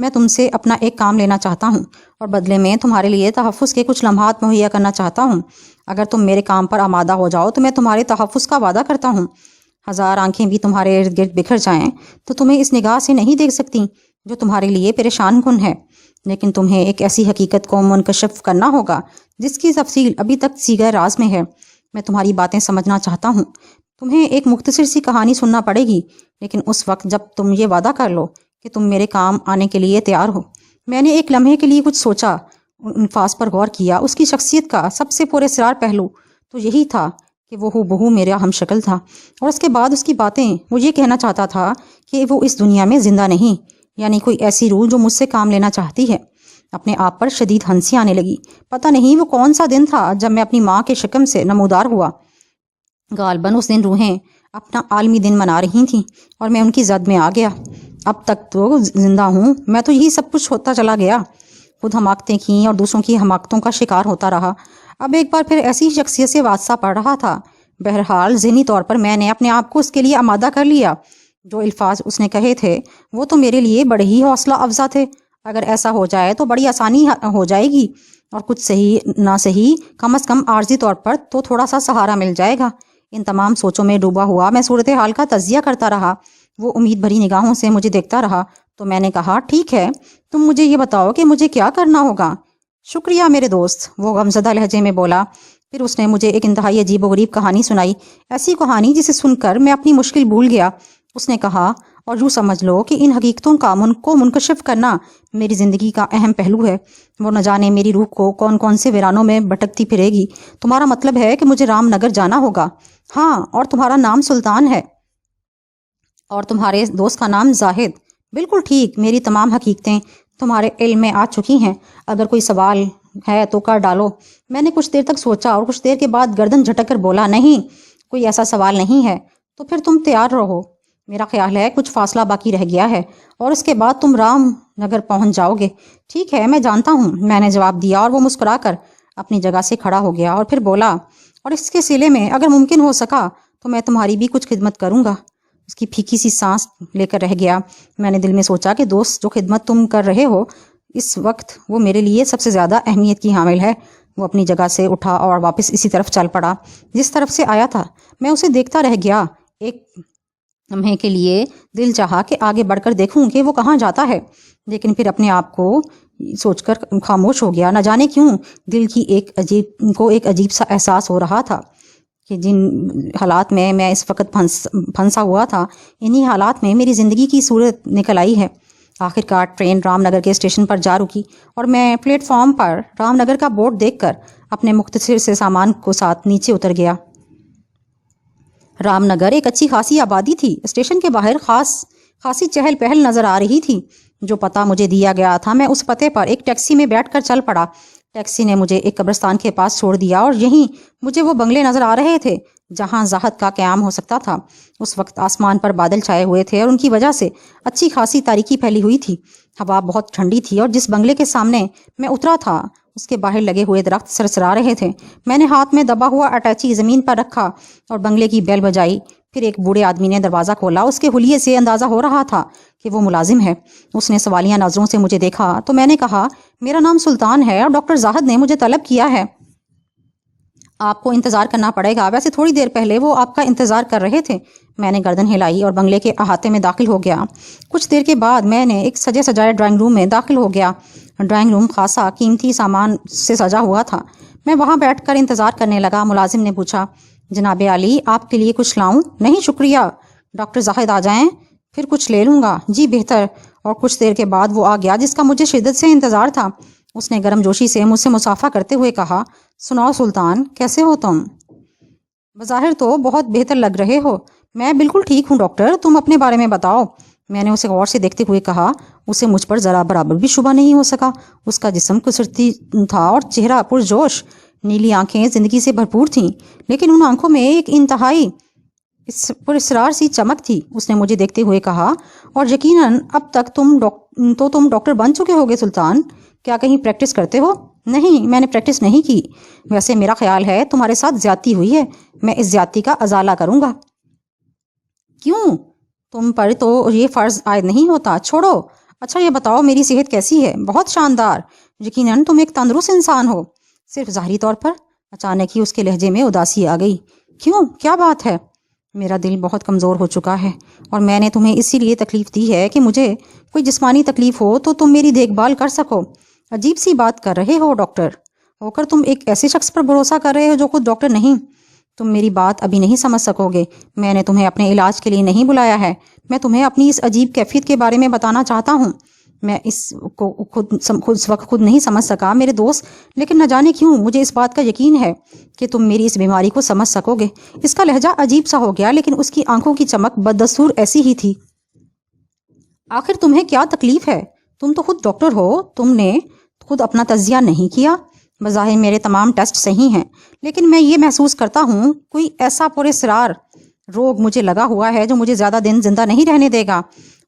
میں تم سے اپنا ایک کام لینا چاہتا ہوں اور بدلے میں تمہارے لیے تحفظ کے کچھ لمحات مہیا کرنا چاہتا ہوں۔ اگر تم میرے کام پر آمادہ ہو جاؤ تو میں تمہارے تحفظ کا وعدہ کرتا ہوں۔ ہزار آنکھیں بھی تمہارے ارد گرد بکھر جائیں تو تمہیں اس نگاہ سے نہیں دیکھ سکتی جو تمہارے لیے پریشان کن ہے، لیکن تمہیں ایک ایسی حقیقت کو منکشف کرنا ہوگا جس کی تفصیل ابھی تک سیغہ راز میں ہے۔ میں تمہاری باتیں سمجھنا چاہتا ہوں۔ تمہیں ایک مختصر سی کہانی سننا پڑے گی، لیکن اس وقت جب تم یہ وعدہ کر لو کہ تم میرے کام آنے کے لیے تیار ہو۔ میں نے ایک لمحے کے لیے کچھ سوچا، ان الفاظ پر غور کیا۔ اس کی شخصیت کا سب سے پراسرار پہلو تو یہی تھا کہ وہ ہو میرا ہم شکل تھا، اور اس کے بعد اس کی باتیں وہ یہ کہنا چاہتا تھا کہ وہ اس دنیا میں زندہ نہیں، یعنی کوئی ایسی روح جو مجھ سے کام لینا چاہتی ہے۔ اپنے آپ پر شدید ہنسی آنے لگی۔ پتہ نہیں وہ کون سا دن تھا جب میں اپنی ماں کے شکم سے نمودار ہوا۔ غالباً اس دن روحیں اپنا عالمی دن منا رہی تھیں اور میں ان کی زد میں آ گیا۔ اب تک تو زندہ ہوں، میں تو یہی سب کچھ ہوتا چلا گیا، خود حماقتیں کیں اور دوسروں کی حماقتوں کا شکار ہوتا رہا۔ اب ایک بار پھر ایسی شخصیت سے واسطہ پڑ رہا تھا۔ بہرحال ذہنی طور پر میں نے اپنے آپ کو اس کے لیے آمادہ کر لیا۔ جو الفاظ اس نے کہے تھے وہ تو میرے لیے بڑے ہی حوصلہ افزا تھے۔ اگر ایسا ہو جائے تو بڑی آسانی ہو جائے گی، اور کچھ صحیح نہ صحیح کم از کم عارضی طور پر تو تھوڑا سا سہارا مل جائے گا۔ ان تمام سوچوں میں ڈوبا ہوا میں صورتحال کا تجزیہ کرتا رہا۔ وہ امید بھری نگاہوں سے مجھے دیکھتا رہا تو میں نے کہا، ٹھیک ہے، تم مجھے یہ بتاؤ کہ مجھے کیا کرنا ہوگا۔ شکریہ میرے دوست، وہ غمزدہ لہجے میں بولا۔ پھر اس نے مجھے ایک انتہائی عجیب و غریب کہانی سنائی، ایسی کہانی جسے سن کر میں اپنی مشکل بھول گیا۔ اس نے کہا، اور یوں سمجھ لو کہ ان حقیقتوں کو منکشف کرنا میری زندگی کا اہم پہلو ہے۔ وہ نہ جانے میری روح کو کون کون سے ویرانوں میں بھٹکتی پھرے گی۔ تمہارا مطلب ہے کہ مجھے رام نگر جانا ہوگا؟ ہاں، اور تمہارا نام سلطان ہے اور تمہارے دوست کا نام زاہد۔ بالکل ٹھیک، میری تمام حقیقتیں تمہارے علم میں آ چکی ہیں۔ اگر کوئی سوال ہے تو کر ڈالو۔ میں نے کچھ دیر تک سوچا اور کچھ دیر کے بعد گردن جھٹک کر بولا، نہیں، کوئی ایسا سوال نہیں ہے۔ تو پھر تم تیار رہو، میرا خیال ہے کچھ فاصلہ باقی رہ گیا ہے اور اس کے بعد تم رام نگر پہنچ جاؤ گے۔ ٹھیک ہے، میں جانتا ہوں، میں نے جواب دیا، اور وہ مسکرا کر اپنی جگہ سے کھڑا ہو گیا اور پھر بولا، اور اس کے سلے میں اگر ممکن ہو سکا تو میں تمہاری بھی کچھ خدمت کروں گا۔ اس کی پھیکی سی سانس لے کر رہ گیا۔ میں نے دل میں سوچا کہ دوست، جو خدمت تم کر رہے ہو اس وقت وہ میرے لیے سب سے زیادہ اہمیت کی حامل ہے۔ وہ اپنی جگہ سے اٹھا اور واپس اسی طرف چل پڑا جس طرف سے آیا تھا۔ میں اسے دیکھتا رہ گیا۔ ایک لمحے کے لیے دل چاہا کہ آگے بڑھ کر دیکھوں کہ وہ کہاں جاتا ہے، لیکن پھر اپنے آپ کو سوچ کر خاموش ہو گیا۔ نہ جانے کیوں دل کی ایک عجیب سا احساس ہو رہا تھا کہ جن حالات میں اس وقت پھنسا ہوا تھا، انہی حالات میں میری زندگی کی صورت نکل آئی ہے۔ آخر کار ٹرین رام نگر کے اسٹیشن پر جا رکی اور میں پلیٹ فارم پر رام نگر کا بورڈ دیکھ کر اپنے مختصر سے سامان کو ساتھ نیچے اتر گیا۔ رام نگر ایک اچھی خاصی آبادی تھی۔ اسٹیشن کے باہر خاصی چہل پہل نظر آ رہی تھی۔ جو پتہ مجھے دیا گیا تھا، میں اس پتے پر ایک ٹیکسی میں بیٹھ کر چل پڑا۔ ٹیکسی نے مجھے ایک قبرستان کے پاس چھوڑ دیا اور یہیں مجھے وہ بنگلے نظر آ رہے تھے جہاں زاہد کا قیام ہو سکتا تھا۔ اس وقت آسمان پر بادل چھائے ہوئے تھے اور ان کی وجہ سے اچھی خاصی تاریکی پھیلی ہوئی تھی۔ ہوا بہت ٹھنڈی تھی اور جس بنگلے کے سامنے میں اترا تھا اس کے باہر لگے ہوئے درخت سرسرا رہے تھے۔ میں نے ہاتھ میں دبا ہوا اٹیچی زمین پر رکھا اور بنگلے کی بیل بجائی۔ پھر ایک بوڑھے آدمی نے دروازہ کھولا۔ اس کے حلیے سے اندازہ ہو رہا تھا کہ وہ ملازم ہے۔ اس نے سوالیہ نظروں سے مجھے دیکھا تو میں نے کہا، میرا نام سلطان ہے اور ڈاکٹر زاہد نے مجھے طلب کیا ہے۔ آپ کو انتظار کرنا پڑے گا، ویسے تھوڑی دیر پہلے وہ آپ کا انتظار کر رہے تھے۔ میں نے گردن ہلائی اور بنگلے کے احاطے میں داخل ہو گیا۔ کچھ دیر کے بعد میں نے ایک سجے سجائے ڈرائنگ روم میں داخل ہو گیا۔ ڈرائنگ روم خاصا قیمتی سامان سے سجا ہوا تھا۔ میں وہاں بیٹھ کر انتظار کرنے لگا۔ ملازم نے پوچھا، جناب عالی، آپ کے لیے کچھ لاؤں؟ نہیں شکریہ، ڈاکٹر زاہد آ جائیں پھر کچھ لے لوں گا۔ جی بہتر۔ اور کچھ دیر کے بعد وہ آ گیا جس کا مجھے شدت سے انتظار تھا۔ اس نے گرم جوشی سے مجھ سے مصافحہ کرتے ہوئے کہا، سناؤ سلطان، کیسے ہو تم؟ بظاہر تو بہت بہتر لگ رہے ہو۔ میں بالکل ٹھیک ہوں ڈاکٹر، تم اپنے بارے میں بتاؤ۔ میں نے اسے غور سے دیکھتے ہوئے کہا۔ اسے مجھ پر ذرا برابر بھی شبہ نہیں ہو سکا۔ اس کا جسم کسرتی تھا اور چہرہ پرجوش۔ نیلی آنکھیں زندگی سے بھرپور تھیں، لیکن ان آنکھوں میں ایک انتہائی پراسرار سی چمک تھی۔ اس نے مجھے دیکھتے ہوئے کہا، اور یقیناً اب تک تم ڈاکٹر بن چکے ہوگے سلطان، کیا کہیں پریکٹس کرتے ہو؟ نہیں، میں نے پریکٹس نہیں کی۔ ویسے میرا خیال ہے تمہارے ساتھ زیادتی ہوئی ہے، میں اس زیادتی کا ازالہ کروں گا۔ کیوں؟ تم پر تو یہ فرض عائد نہیں ہوتا۔ چھوڑو، اچھا یہ بتاؤ میری صحت کیسی ہے؟ بہت شاندار، یقیناً تم ایک تندرست انسان ہو، صرف ظاہری طور پر۔ اچانک ہی اس کے لہجے میں اداسی آ گئی۔ کیوں، کیا بات ہے؟ میرا دل بہت کمزور ہو چکا ہے اور میں نے تمہیں اسی لیے تکلیف دی ہے کہ مجھے کوئی جسمانی تکلیف ہو تو تم میری دیکھ بھال کر سکو۔ عجیب سی بات کر رہے ہو ڈاکٹر ہو کر، تم ایک ایسے شخص پر بھروسہ کر رہے ہو جو خود ڈاکٹر نہیں۔ تم میری بات ابھی نہیں سمجھ سکو گے، میں نے تمہیں اپنے علاج کے لیے نہیں بلایا ہے، میں تمہیں اپنی اس عجیب کیفیت کے بارے میں بتانا چاہتا ہوں۔ میں اس کو اس وقت خود نہیں سمجھ سکا میرے دوست، لیکن نہ جانے کیوں مجھے اس بات کا یقین ہے کہ تم میری اس بیماری کو سمجھ سکو گے۔ اس کا لہجہ عجیب سا ہو گیا، لیکن اس کی آنکھوں کی چمک بددستور ایسی ہی تھی۔ آخر تمہیں کیا تکلیف ہے؟ تم تو خود ڈاکٹر ہو، تم نے خود اپنا تجزیہ نہیں کیا؟ بظاہر میرے تمام ٹیسٹ صحیح ہیں، لیکن میں یہ محسوس کرتا ہوں کوئی ایسا پراسرار روگ مجھے لگا ہوا ہے جو مجھے زیادہ دن زندہ نہیں رہنے دے گا،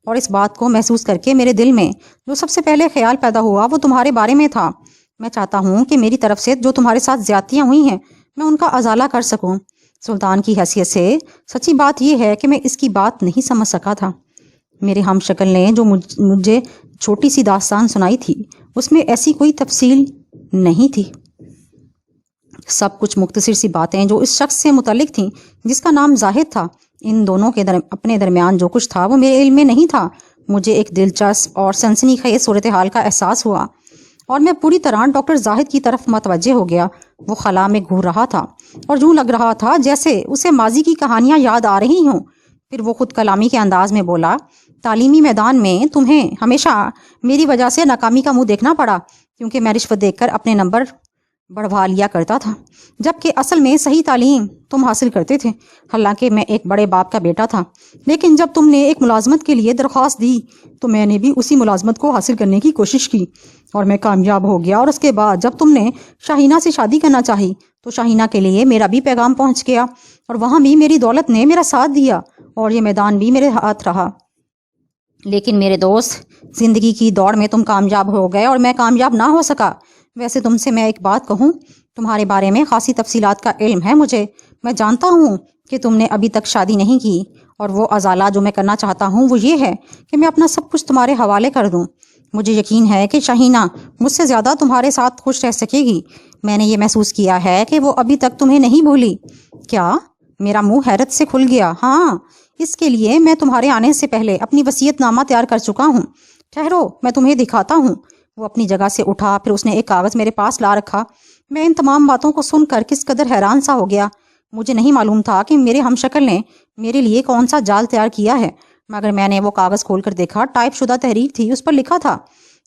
اور اس بات کو محسوس کر کے میرے دل میں جو سب سے پہلے خیال پیدا ہوا وہ تمہارے بارے میں تھا۔ میں چاہتا ہوں کہ میری طرف سے جو تمہارے ساتھ زیادتیاں ہوئی ہیں میں ان کا ازالہ کر سکوں۔ سلطان کی حیثیت سے سچی بات یہ ہے کہ میں اس کی بات نہیں سمجھ سکا تھا۔ میرے ہم شکل نے جو مجھے چھوٹی سی داستان سنائی تھی اس میں ایسی کوئی تفصیل نہیں تھی، سب کچھ مختصر سی باتیں جو اس شخص سے متعلق تھیں جس کا نام زاہد تھا۔ ان دونوں کے اپنے درمیان جو کچھ تھا وہ میرے علم میں نہیں تھا۔ مجھے ایک دلچسپ اور سنسنی خیز صورتحال کا احساس ہوا اور میں پوری طرح ڈاکٹر زاہد کی طرف متوجہ ہو گیا۔ وہ خلا میں گھور رہا تھا اور یوں لگ رہا تھا جیسے اسے ماضی کی کہانیاں یاد آ رہی ہوں۔ پھر وہ خود کلامی کے انداز میں بولا، تعلیمی میدان میں تمہیں ہمیشہ میری وجہ سے ناکامی کا منہ دیکھنا پڑا، کیونکہ میں رشوت دیکھ کر اپنے نمبر بڑھوا لیا کرتا تھا، جبکہ اصل میں صحیح تعلیم تم حاصل کرتے تھے۔ حالانکہ میں ایک بڑے باپ کا بیٹا تھا، لیکن جب تم نے ایک ملازمت کے لیے درخواست دی تو میں نے بھی اسی ملازمت کو حاصل کرنے کی کوشش کی اور میں کامیاب ہو گیا۔ اور اس کے بعد جب تم نے شاہینہ سے شادی کرنا چاہی تو شاہینہ کے لیے میرا بھی پیغام پہنچ گیا، اور وہاں بھی میری دولت نے میرا ساتھ دیا اور یہ میدان بھی میرے ہاتھ رہا۔ لیکن میرے دوست، زندگی کی دوڑ میں تم کامیاب ہو گئے اور میں کامیاب نہ ہو سکا۔ ویسے تم سے میں ایک بات کہوں، تمہارے بارے میں خاصی تفصیلات کا علم ہے مجھے۔ میں جانتا ہوں کہ تم نے ابھی تک شادی نہیں کی، اور وہ ازالہ جو میں کرنا چاہتا ہوں وہ یہ ہے کہ میں اپنا سب کچھ تمہارے حوالے کر دوں۔ مجھے یقین ہے کہ شاہینہ مجھ سے زیادہ تمہارے ساتھ خوش رہ سکے گی۔ میں نے یہ محسوس کیا ہے کہ وہ ابھی تک تمہیں نہیں بھولی۔ کیا؟ میرا منہ حیرت سے کھل گیا۔ ہاں، اس کے لیے میں تمہارے آنے سے پہلے اپنی وصیت نامہ تیار کر چکا ہوں۔ ٹھہرو، میں تمہیں دکھاتا ہوں۔ وہ اپنی جگہ سے اٹھا، پھر اس نے ایک کاغذ میرے پاس لا رکھا۔ میں ان تمام باتوں کو سن کر کس قدر حیران سا ہو گیا۔ مجھے نہیں معلوم تھا کہ میرے ہم شکل نے میرے لیے کون سا جال تیار کیا ہے، مگر میں نے وہ کاغذ کھول کر دیکھا۔ ٹائپ شدہ تحریر تھی، اس پر لکھا تھا،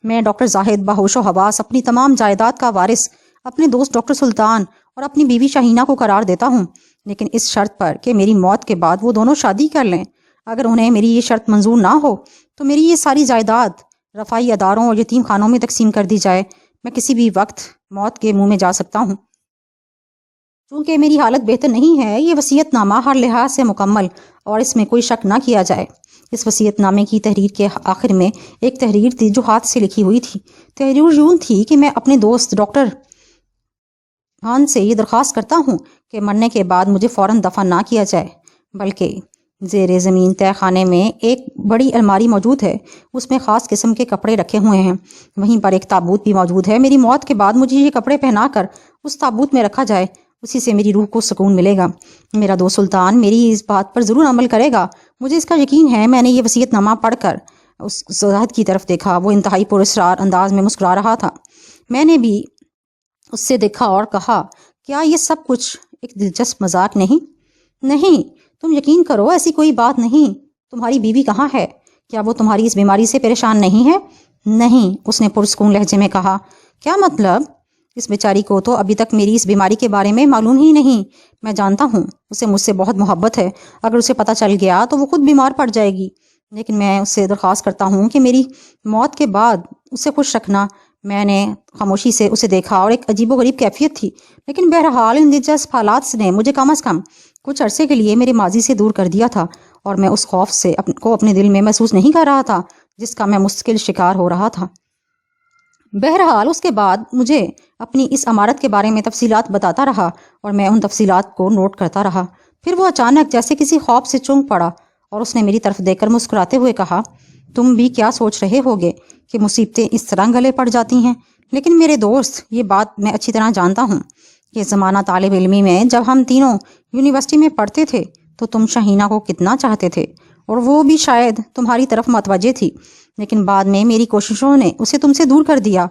میں ڈاکٹر زاہد بہوش و حواس اپنی تمام جائیداد کا وارث اپنے دوست ڈاکٹر سلطان اور اپنی بیوی شاہینہ کو قرار دیتا ہوں، لیکن اس شرط پر کہ میری موت کے بعد وہ دونوں شادی کر لیں۔ اگر انہیں میری یہ شرط منظور نہ ہو تو میری یہ ساری جائیداد رفاہی اداروں اور یتیم خانوں میں تقسیم کر دی جائے۔ میں کسی بھی وقت موت کے منہ میں جا سکتا ہوں۔ چونکہ میری حالت بہتر نہیں ہے، یہ وصیت نامہ ہر لحاظ سے مکمل اور اس میں کوئی شک نہ کیا جائے۔ اس وصیت نامے کی تحریر کے آخر میں ایک تحریر تھی جو ہاتھ سے لکھی ہوئی تھی۔ تحریر یوں تھی کہ میں اپنے دوست ڈاکٹر خان سے یہ درخواست کرتا ہوں کہ مرنے کے بعد مجھے فوراً دفن نہ کیا جائے، بلکہ زیر زمین تہ خانے میں ایک بڑی الماری موجود ہے، اس میں خاص قسم کے کپڑے رکھے ہوئے ہیں، وہیں پر ایک تابوت بھی موجود ہے۔ میری موت کے بعد مجھے یہ کپڑے پہنا کر اس تابوت میں رکھا جائے، اسی سے میری روح کو سکون ملے گا۔ میرا دوست سلطان میری اس بات پر ضرور عمل کرے گا، مجھے اس کا یقین ہے۔ میں نے یہ وصیت نامہ پڑھ کر اس زاہد کی طرف دیکھا، وہ انتہائی پراسرار انداز میں مسکرا رہا تھا۔ میں نے بھی اس سے دیکھا اور کہا، کیا یہ سب کچھ ایک دلچسپ مذاق نہیں؟ نہیں، تم یقین کرو، ایسی کوئی بات نہیں۔ تمہاری بیوی کہاں ہے؟ کیا وہ تمہاری اس بیماری سے پریشان نہیں ہے؟ نہیں، اس نے پرسکون لہجے میں کہا۔ کیا مطلب؟ اس بیچاری کو تو ابھی تک میری اس بیماری کے بارے میں معلوم ہی نہیں۔ میں جانتا ہوں اسے مجھ سے بہت محبت ہے، اگر اسے پتہ چل گیا تو وہ خود بیمار پڑ جائے گی، لیکن میں اس سے درخواست کرتا ہوں کہ میری موت کے بعد اسے خوش رکھنا۔ میں نے خاموشی سے اسے دیکھا اور ایک عجیب و غریب کیفیت تھی، لیکن بہرحال ان دلچسپ حالات نے مجھے کم از کم کچھ عرصے کے لیے میرے ماضی سے دور کر دیا تھا، اور میں اس خوف سے کو اپنے دل میں محسوس نہیں کر رہا تھا جس کا میں مستقل شکار ہو رہا تھا۔ بہرحال اس کے بعد مجھے اپنی اس عمارت کے بارے میں تفصیلات بتاتا رہا اور میں ان تفصیلات کو نوٹ کرتا رہا۔ پھر وہ اچانک جیسے کسی خواب سے چونک پڑا اور اس نے میری طرف دیکھ کر مسکراتے ہوئے کہا، تم بھی کیا سوچ رہے ہوگے کہ مصیبتیں اس طرح گلے پڑ جاتی ہیں، لیکن میرے دوست یہ بات میں اچھی طرح جانتا ہوں کہ زمانہ طالب علمی میں جب ہم تینوں یونیورسٹی میں پڑھتے تھے تو تم شہینہ کو کتنا چاہتے تھے، اور وہ بھی شاید تمہاری طرف متوجہ تھی، لیکن بعد میں میری کوششوں نے اسے تم سے دور کر دیا۔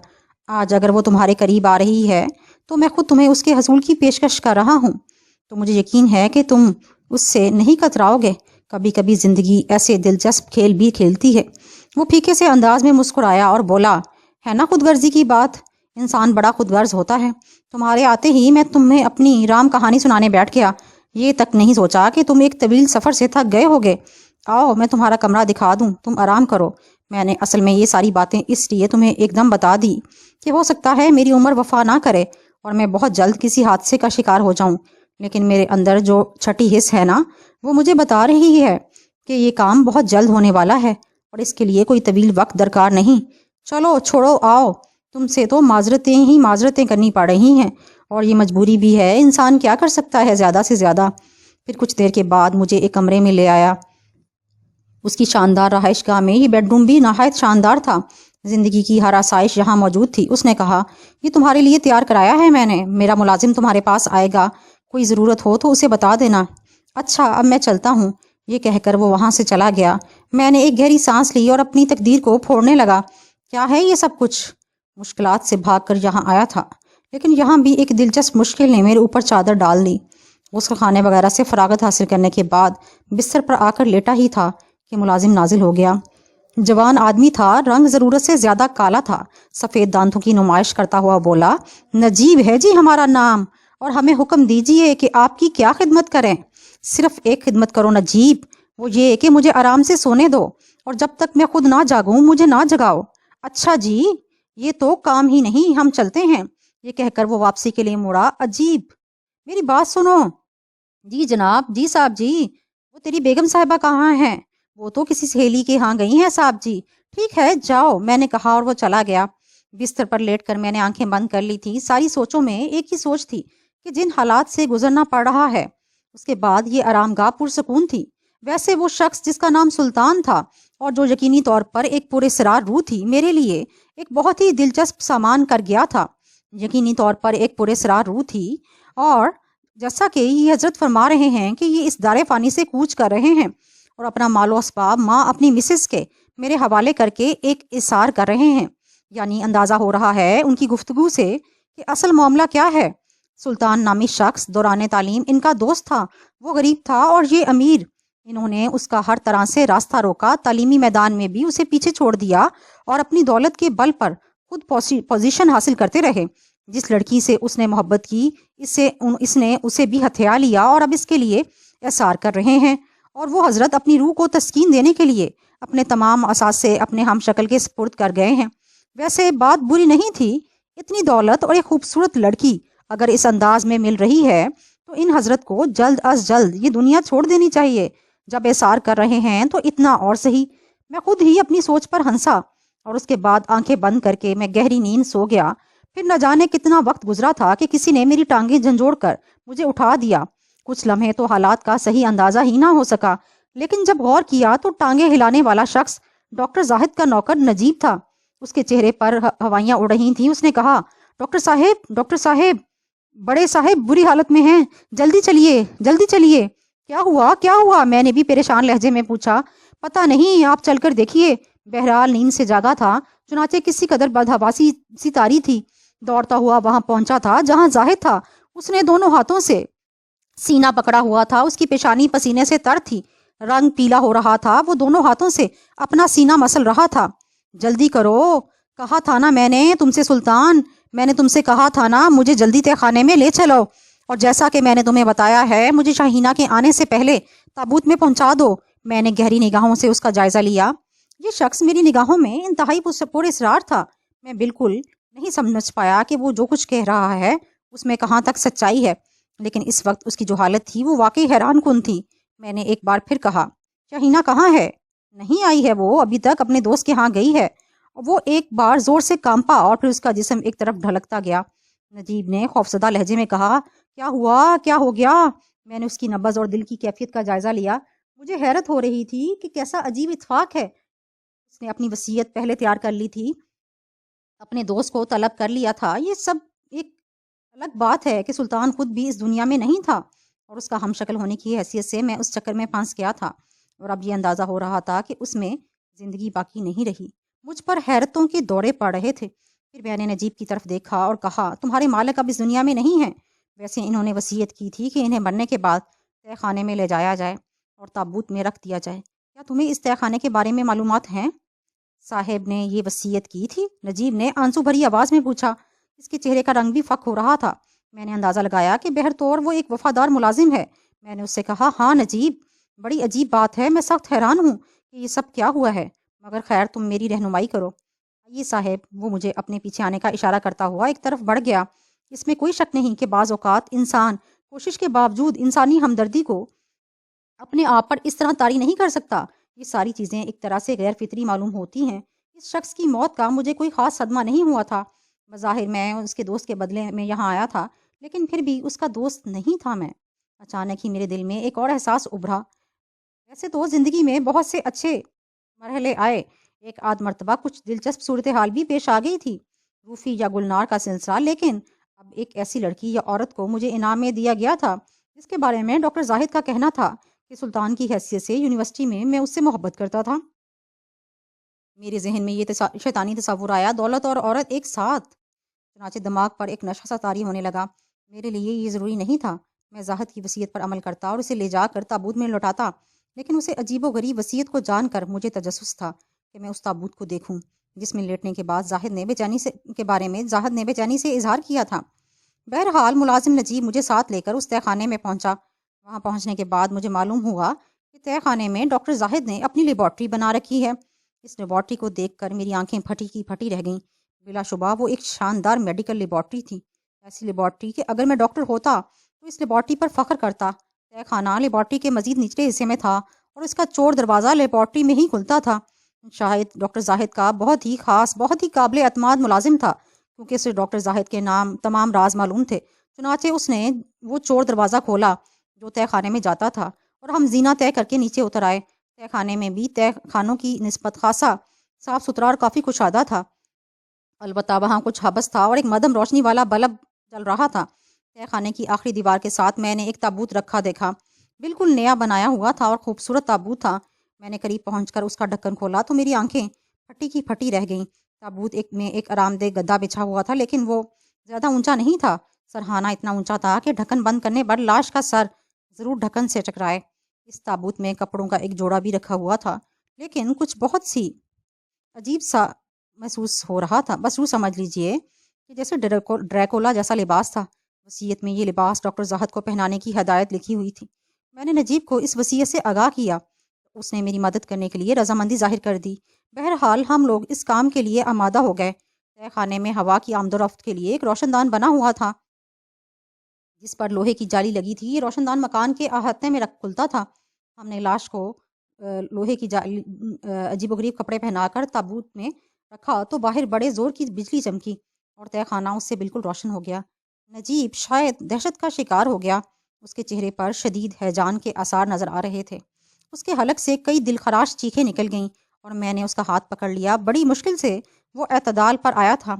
آج اگر وہ تمہارے قریب آ رہی ہے تو میں خود تمہیں اس کے حصول کی پیشکش کر رہا ہوں، تو مجھے یقین ہے کہ تم اس سے نہیں کتراؤ گے۔ کبھی کبھی زندگی ایسے دلچسپ کھیل بھی کھیلتی ہے۔ وہ پھیکے سے انداز میں مسکرایا اور بولا، ہے نا خود غرضی کی بات، انسان بڑا خود غرض ہوتا ہے۔ تمہارے آتے ہی میں تمہیں اپنی رام کہانی سنانے بیٹھ گیا، یہ تک نہیں سوچا کہ تم ایک طویل سفر سے تھک گئے ہوگے۔ آؤ میں تمہارا کمرہ دکھا دوں، تم آرام کرو۔ میں نے اصل میں یہ ساری باتیں اس لیے تمہیں ایک دم بتا دی کہ ہو سکتا ہے میری عمر وفا نہ کرے اور میں بہت جلد کسی حادثے کا شکار ہو جاؤں، لیکن میرے اندر جو چھٹی حص ہے نا، وہ مجھے بتا رہی ہے کہ یہ کام بہت جلد ہونے والا ہے اور اس کے لیے کوئی طویل وقت درکار نہیں۔ چلو چھوڑو، آؤ، تم سے تو معذرتیں کرنی پڑ رہی ہیں، اور یہ مجبوری بھی ہے، انسان کیا کر سکتا ہے زیادہ سے زیادہ۔ پھر کچھ دیر کے بعد مجھے ایک کمرے میں لے آیا۔ اس کی شاندار رہائش گاہ میں یہ بیڈ روم بھی نہایت شاندار تھا، زندگی کی ہر آسائش یہاں موجود تھی۔ اس نے کہا، یہ تمہارے لیے تیار کرایا ہے میں نے، میرا ملازم تمہارے پاس آئے گا، کوئی ضرورت ہو تو اسے بتا دینا۔ اچھا اب میں چلتا ہوں، یہ کہہ کر وہ وہاں سے چلا گیا۔ میں نے ایک گہری سانس لی اور اپنی تقدیر کو پھوڑنے لگا۔ کیا ہے یہ سب کچھ؟ مشکلات سے بھاگ کر یہاں آیا تھا، لیکن یہاں بھی ایک دلچسپ مشکل نے میرے اوپر چادر ڈال دی۔ غسل خانے وغیرہ سے فراغت حاصل کرنے کے بعد بستر پر آ کر لیٹا ہی تھا کہ ملازم نازل ہو گیا۔ جوان آدمی تھا، رنگ ضرورت سے زیادہ کالا تھا، سفید دانتوں کی نمائش کرتا ہوا بولا، نجیب ہے جی ہمارا نام، اور ہمیں حکم دیجئے کہ آپ کی کیا خدمت کریں۔ صرف ایک خدمت کرو نجیب، وہ یہ کہ مجھے آرام سے سونے دو، اور جب تک میں خود نہ جاگوں مجھے نہ جگاؤ۔ اچھا جی، یہ تو کام ہی نہیں، ہم چلتے ہیں۔ یہ کہہ کر وہ واپسی کے لیے مڑا۔ عجیب، میری بات سنو۔ جی جناب، جی صاحب جی، وہ تیری بیگم صاحبہ کہاں ہیں؟ وہ تو کسی سہیلی کے ہاں گئی ہیں صاحب جی۔ ٹھیک ہے جاؤ، میں نے کہا اور وہ چلا گیا۔ بستر پر لیٹ کر میں نے آنکھیں بند کر لی تھی۔ ساری سوچوں میں ایک ہی سوچ تھی کہ جن حالات سے گزرنا پڑ رہا ہے اس کے بعد یہ آرام گاہ پرسکون تھی۔ ویسے وہ شخص جس کا نام سلطان تھا اور جو یقینی طور پر ایک پراسرار روح تھی، میرے لیے ایک بہت ہی دلچسپ سامان کر گیا تھا۔ یقینی طور پر ایک پراسرار روح تھی، اور جیسا کہ یہ حضرت فرما رہے ہیں کہ یہ اس دار فانی سے کوچ کر رہے ہیں اور اپنا مال و اسباب ماں اپنی مسز کے میرے حوالے کر کے ایک اثار کر رہے ہیں۔ یعنی اندازہ ہو رہا ہے ان کی گفتگو سے کہ اصل معاملہ کیا ہے۔ سلطان نامی شخص دوران تعلیم ان کا دوست تھا، وہ غریب تھا اور یہ امیر۔ انہوں نے اس کا ہر طرح سے راستہ روکا، تعلیمی میدان میں بھی اسے پیچھے چھوڑ دیا اور اپنی دولت کے بل پر خود پوزیشن حاصل کرتے رہے۔ جس لڑکی سے اس نے محبت کی، اس نے اسے بھی ہتھیا لیا اور اب اس کے لیے اثار کر رہے ہیں، اور وہ حضرت اپنی روح کو تسکین دینے کے لیے اپنے تمام اثاثے اپنے ہم شکل کے سپرد کر گئے ہیں۔ ویسے بات بری نہیں تھی، اتنی دولت اور ایک خوبصورت لڑکی اگر اس انداز میں مل رہی ہے تو ان حضرت کو جلد از جلد یہ دنیا چھوڑ دینی چاہیے۔ جب اثار کر رہے ہیں تو اتنا اور صحیح۔ میں خود ہی اپنی سوچ پر ہنسا اور اس کے بعد آنکھیں بند کر کے میں گہری نیند سو گیا۔ پھر نہ جانے کتنا وقت گزرا تھا کہ کسی نے میری ٹانگیں جھنجھوڑ کر مجھے اٹھا دیا۔ کچھ لمحے تو حالات کا صحیح اندازہ ہی نہ ہو سکا، لیکن جب غور کیا تو ٹانگیں ہلانے والا شخص ڈاکٹر زاہد کا نوکر نجیب تھا۔ اس کے چہرے پر ہوائیاں اڑ رہی تھیں۔ اس نے کہا، ڈاکٹر صاحب، بڑے صاحب بری حالت میں ہیں، جلدی چلیے۔ کیا ہوا؟ میں نے بھی پریشان لہجے میں پوچھا۔ پتہ نہیں، آپ چل کر دیکھیے۔ بہرحال نیند سے جاگا تھا، چنانچہ کسی قدر بدحواسی سی تاری تھی۔ دوڑتا ہوا وہاں پہنچا تھا جہاں زاہد تھا۔ اس نے دونوں ہاتھوں سے سینہ پکڑا ہوا تھا، اس کی پیشانی پسینے سے تر تھی، رنگ پیلا ہو رہا تھا۔ وہ دونوں ہاتھوں سے اپنا سینہ مسل رہا تھا۔ جلدی کرو، کہا تھا نا میں نے تم سے سلطان، میں نے تم سے کہا تھا نا مجھے جلدی تہ خانے میں لے چلو، اور جیسا کہ میں نے تمہیں بتایا ہے مجھے شاہینہ کے آنے سے پہلے تابوت میں پہنچا دو۔ میں نے گہری نگاہوں سے اس کا جائزہ لیا۔ یہ شخص میری نگاہوں میں انتہائی پراسرار تھا۔ میں بالکل نہیں سمجھ پایا کہ وہ جو کچھ کہہ رہا ہے اس میں کہاں تک سچائی ہے، لیکن اس وقت اس کی جو حالت تھی وہ واقعی حیران کن تھی۔ میں نے ایک بار پھر کہا، شاہینہ کہاں ہے؟ نہیں آئی ہے، وہ ابھی تک اپنے دوست کے ہاں گئی ہے۔ وہ ایک بار زور سے کانپا اور پھر اس کا جسم ایک طرف ڈھلکتا گیا۔ نجیب نے خوفزدہ لہجے میں کہا، کیا ہوا؟ کیا ہو گیا؟ میں نے اس کی نبض اور دل کی کیفیت کا جائزہ لیا۔ مجھے حیرت ہو رہی تھی کہ کیسا عجیب اتفاق ہے، اس نے اپنی وصیت پہلے تیار کر لی تھی، اپنے دوست کو طلب کر لیا تھا۔ یہ سب ایک الگ بات ہے کہ سلطان خود بھی اس دنیا میں نہیں تھا اور اس کا ہم شکل ہونے کی حیثیت سے میں اس چکر میں پھنس گیا تھا، اور اب یہ اندازہ ہو رہا تھا کہ اس میں زندگی باقی نہیں رہی۔ مجھ پر حیرتوں کے دورے پڑ رہے تھے۔ پھر میں نے نجیب کی طرف دیکھا اور کہا، تمہارے مالک اب اس دنیا میں نہیں ہیں، ویسے انہوں نے وصیت کی تھی کہ انہیں مرنے کے بعد تہہ خانے میں لے جایا جائے اور تابوت میں رکھ دیا جائے۔ کیا تمہیں اس تہہ خانے کے بارے میں معلومات ہیں؟ صاحب نے یہ وصیت کی تھی؟ نجیب نے آنسو بھری آواز میں پوچھا۔ اس کے چہرے کا رنگ بھی فک ہو رہا تھا۔ میں نے اندازہ لگایا کہ بہرطور وہ ایک وفادار ملازم ہے۔ میں نے اس سے کہا، ہاں نجیب، بڑی عجیب بات ہے، میں سخت حیران ہوں کہ یہ سب کیا ہوا ہے، مگر خیر تم میری رہنمائی کرو۔ یہ صاحب، وہ مجھے اپنے پیچھے آنے کا اشارہ کرتا ہوا ایک طرف بڑھ گیا۔ اس میں کوئی شک نہیں کہ بعض اوقات انسان کوشش کے باوجود انسانی ہمدردی کو اپنے آپ پر اس طرح طاری نہیں کر سکتا۔ یہ ساری چیزیں ایک طرح سے غیر فطری معلوم ہوتی ہیں۔ اس شخص کی موت کا مجھے کوئی خاص صدمہ نہیں ہوا تھا۔ بظاہر میں اس کے دوست کے بدلے میں یہاں آیا تھا، لیکن پھر بھی اس کا دوست نہیں تھا میں۔ اچانک ہی میرے دل میں ایک اور احساس ابھرا۔ ویسے تو زندگی میں بہت سے اچھے مرحلے آئے، ایک آدھ مرتبہ کچھ دلچسپ صورتحال بھی پیش آ گئی تھی، روفی یا گلنار کا سلسلہ، لیکن اب ایک ایسی لڑکی یا عورت کو مجھے انعام میں دیا گیا تھا جس کے بارے میں ڈاکٹر زاہد کا کہنا تھا کہ سلطان کی حیثیت سے یونیورسٹی میں اس سے محبت کرتا تھا۔ میرے ذہن میں یہ شیطانی تصور آیا، دولت اور عورت ایک ساتھ۔ چنانچہ دماغ پر ایک نشہ سا طاری ہونے لگا۔ میرے لیے یہ ضروری نہیں تھا میں زاہد کی وصیت پر عمل کرتا اور اسے لے جا کر تابوت میں لوٹاتا، لیکن اسے عجیب و غریب وصیت کو جان کر مجھے تجسس تھا کہ میں اس تابوت کو دیکھوں جس میں لیٹنے کے بعد زاہد نے بے چینی سے اظہار کیا تھا۔ بہرحال ملازم نجیب مجھے ساتھ لے کر اس تہہ خانے میں پہنچا۔ وہاں پہنچنے کے بعد مجھے معلوم ہوا کہ تہہ خانے میں ڈاکٹر زاہد نے اپنی لیبارٹری بنا رکھی ہے۔ اس لیبارٹری کو دیکھ کر میری آنکھیں پھٹی کی پھٹی رہ گئیں۔ بلا شبہ وہ ایک شاندار میڈیکل لیبارٹری تھی، ایسی لیبارٹری کہ اگر میں ڈاکٹر ہوتا تو اس لیبارٹری پر فخر کرتا۔ تہہ خانہ لیبارٹری کے مزید نچلے حصے میں تھا اور اس کا چور دروازہ لیبارٹری میں ہی کھلتا تھا۔ شاہد ڈاکٹر زاہد کا بہت ہی خاص، بہت ہی قابل اعتماد ملازم تھا، کیونکہ اسے ڈاکٹر زاہد کے نام تمام راز معلوم تھے۔ چنانچہ اس نے وہ چور دروازہ کھولا جو تہہ خانے میں جاتا تھا اور ہم زینہ طے کر کے نیچے اتر آئے۔ تہہ خانے میں بھی تہہ خانوں کی نسبت خاصا صاف ستھرا اور کافی کشادہ تھا، البتہ وہاں کچھ حبس تھا اور ایک مدھم روشنی والا بلب جل رہا تھا۔ تہہ خانے کی آخری دیوار کے ساتھ میں نے ایک تابوت رکھا دیکھا، بالکل نیا بنایا ہوا تھا اور خوبصورت تابوت تھا۔ میں نے قریب پہنچ کر اس کا ڈھکن کھولا تو میری آنکھیں پھٹی کی پھٹی رہ گئیں۔ تابوت میں ایک آرام دہ گدا بچھا ہوا تھا، لیکن وہ زیادہ اونچا نہیں تھا۔ سرہانہ اتنا اونچا تھا کہ ڈھکن بند کرنے پر لاش کا سر ضرور ڈھکن سے ٹکرائے۔ اس تابوت میں کپڑوں کا ایک جوڑا بھی رکھا ہوا تھا، لیکن کچھ بہت سی عجیب سا محسوس ہو رہا تھا۔ بس یوں سمجھ لیجئے کہ جیسے ڈریکولا جیسا لباس تھا۔ وصیت میں یہ لباس ڈاکٹر زاہد کو پہنانے کی ہدایت لکھی ہوئی تھی۔ میں نے نجیب کو اس وصیت سے آگاہ کیا، اس نے میری مدد کرنے کے لیے رضامندی ظاہر کر دی۔ بہرحال ہم لوگ اس کام کے لیے آمادہ ہو گئے۔ تہہ خانے میں ہوا کی آمد و رفت کے لیے ایک روشن دان بنا ہوا تھا جس پر لوہے کی جالی لگی تھی۔ یہ روشن دان مکان کے احاطے میں کھلتا تھا۔ ہم نے لاش کو لوہے کی جالی عجیب و غریب کپڑے پہنا کر تابوت میں رکھا تو باہر بڑے زور کی بجلی چمکی اور تہہ خانہ اس سے بالکل روشن ہو گیا۔ نجیب شاید دہشت کا شکار ہو گیا۔ اس کے چہرے پر شدید ہیجان کے آثار نظر آ رہے تھے۔ اس کے حلق سے کئی دلخراش چیخیں نکل گئیں اور میں نے اس کا ہاتھ پکڑ لیا۔ بڑی مشکل سے وہ اعتدال پر آیا تھا،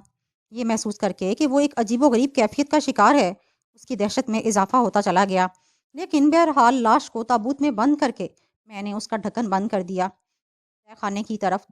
یہ محسوس کر کے کہ وہ ایک عجیب و غریب کیفیت کا شکار ہے۔ اس کی دہشت میں اضافہ ہوتا چلا گیا، لیکن بہرحال لاش کو تابوت میں بند کر کے میں نے اس کا ڈھکن بند کر دیا۔ تہہ خانے کی طرف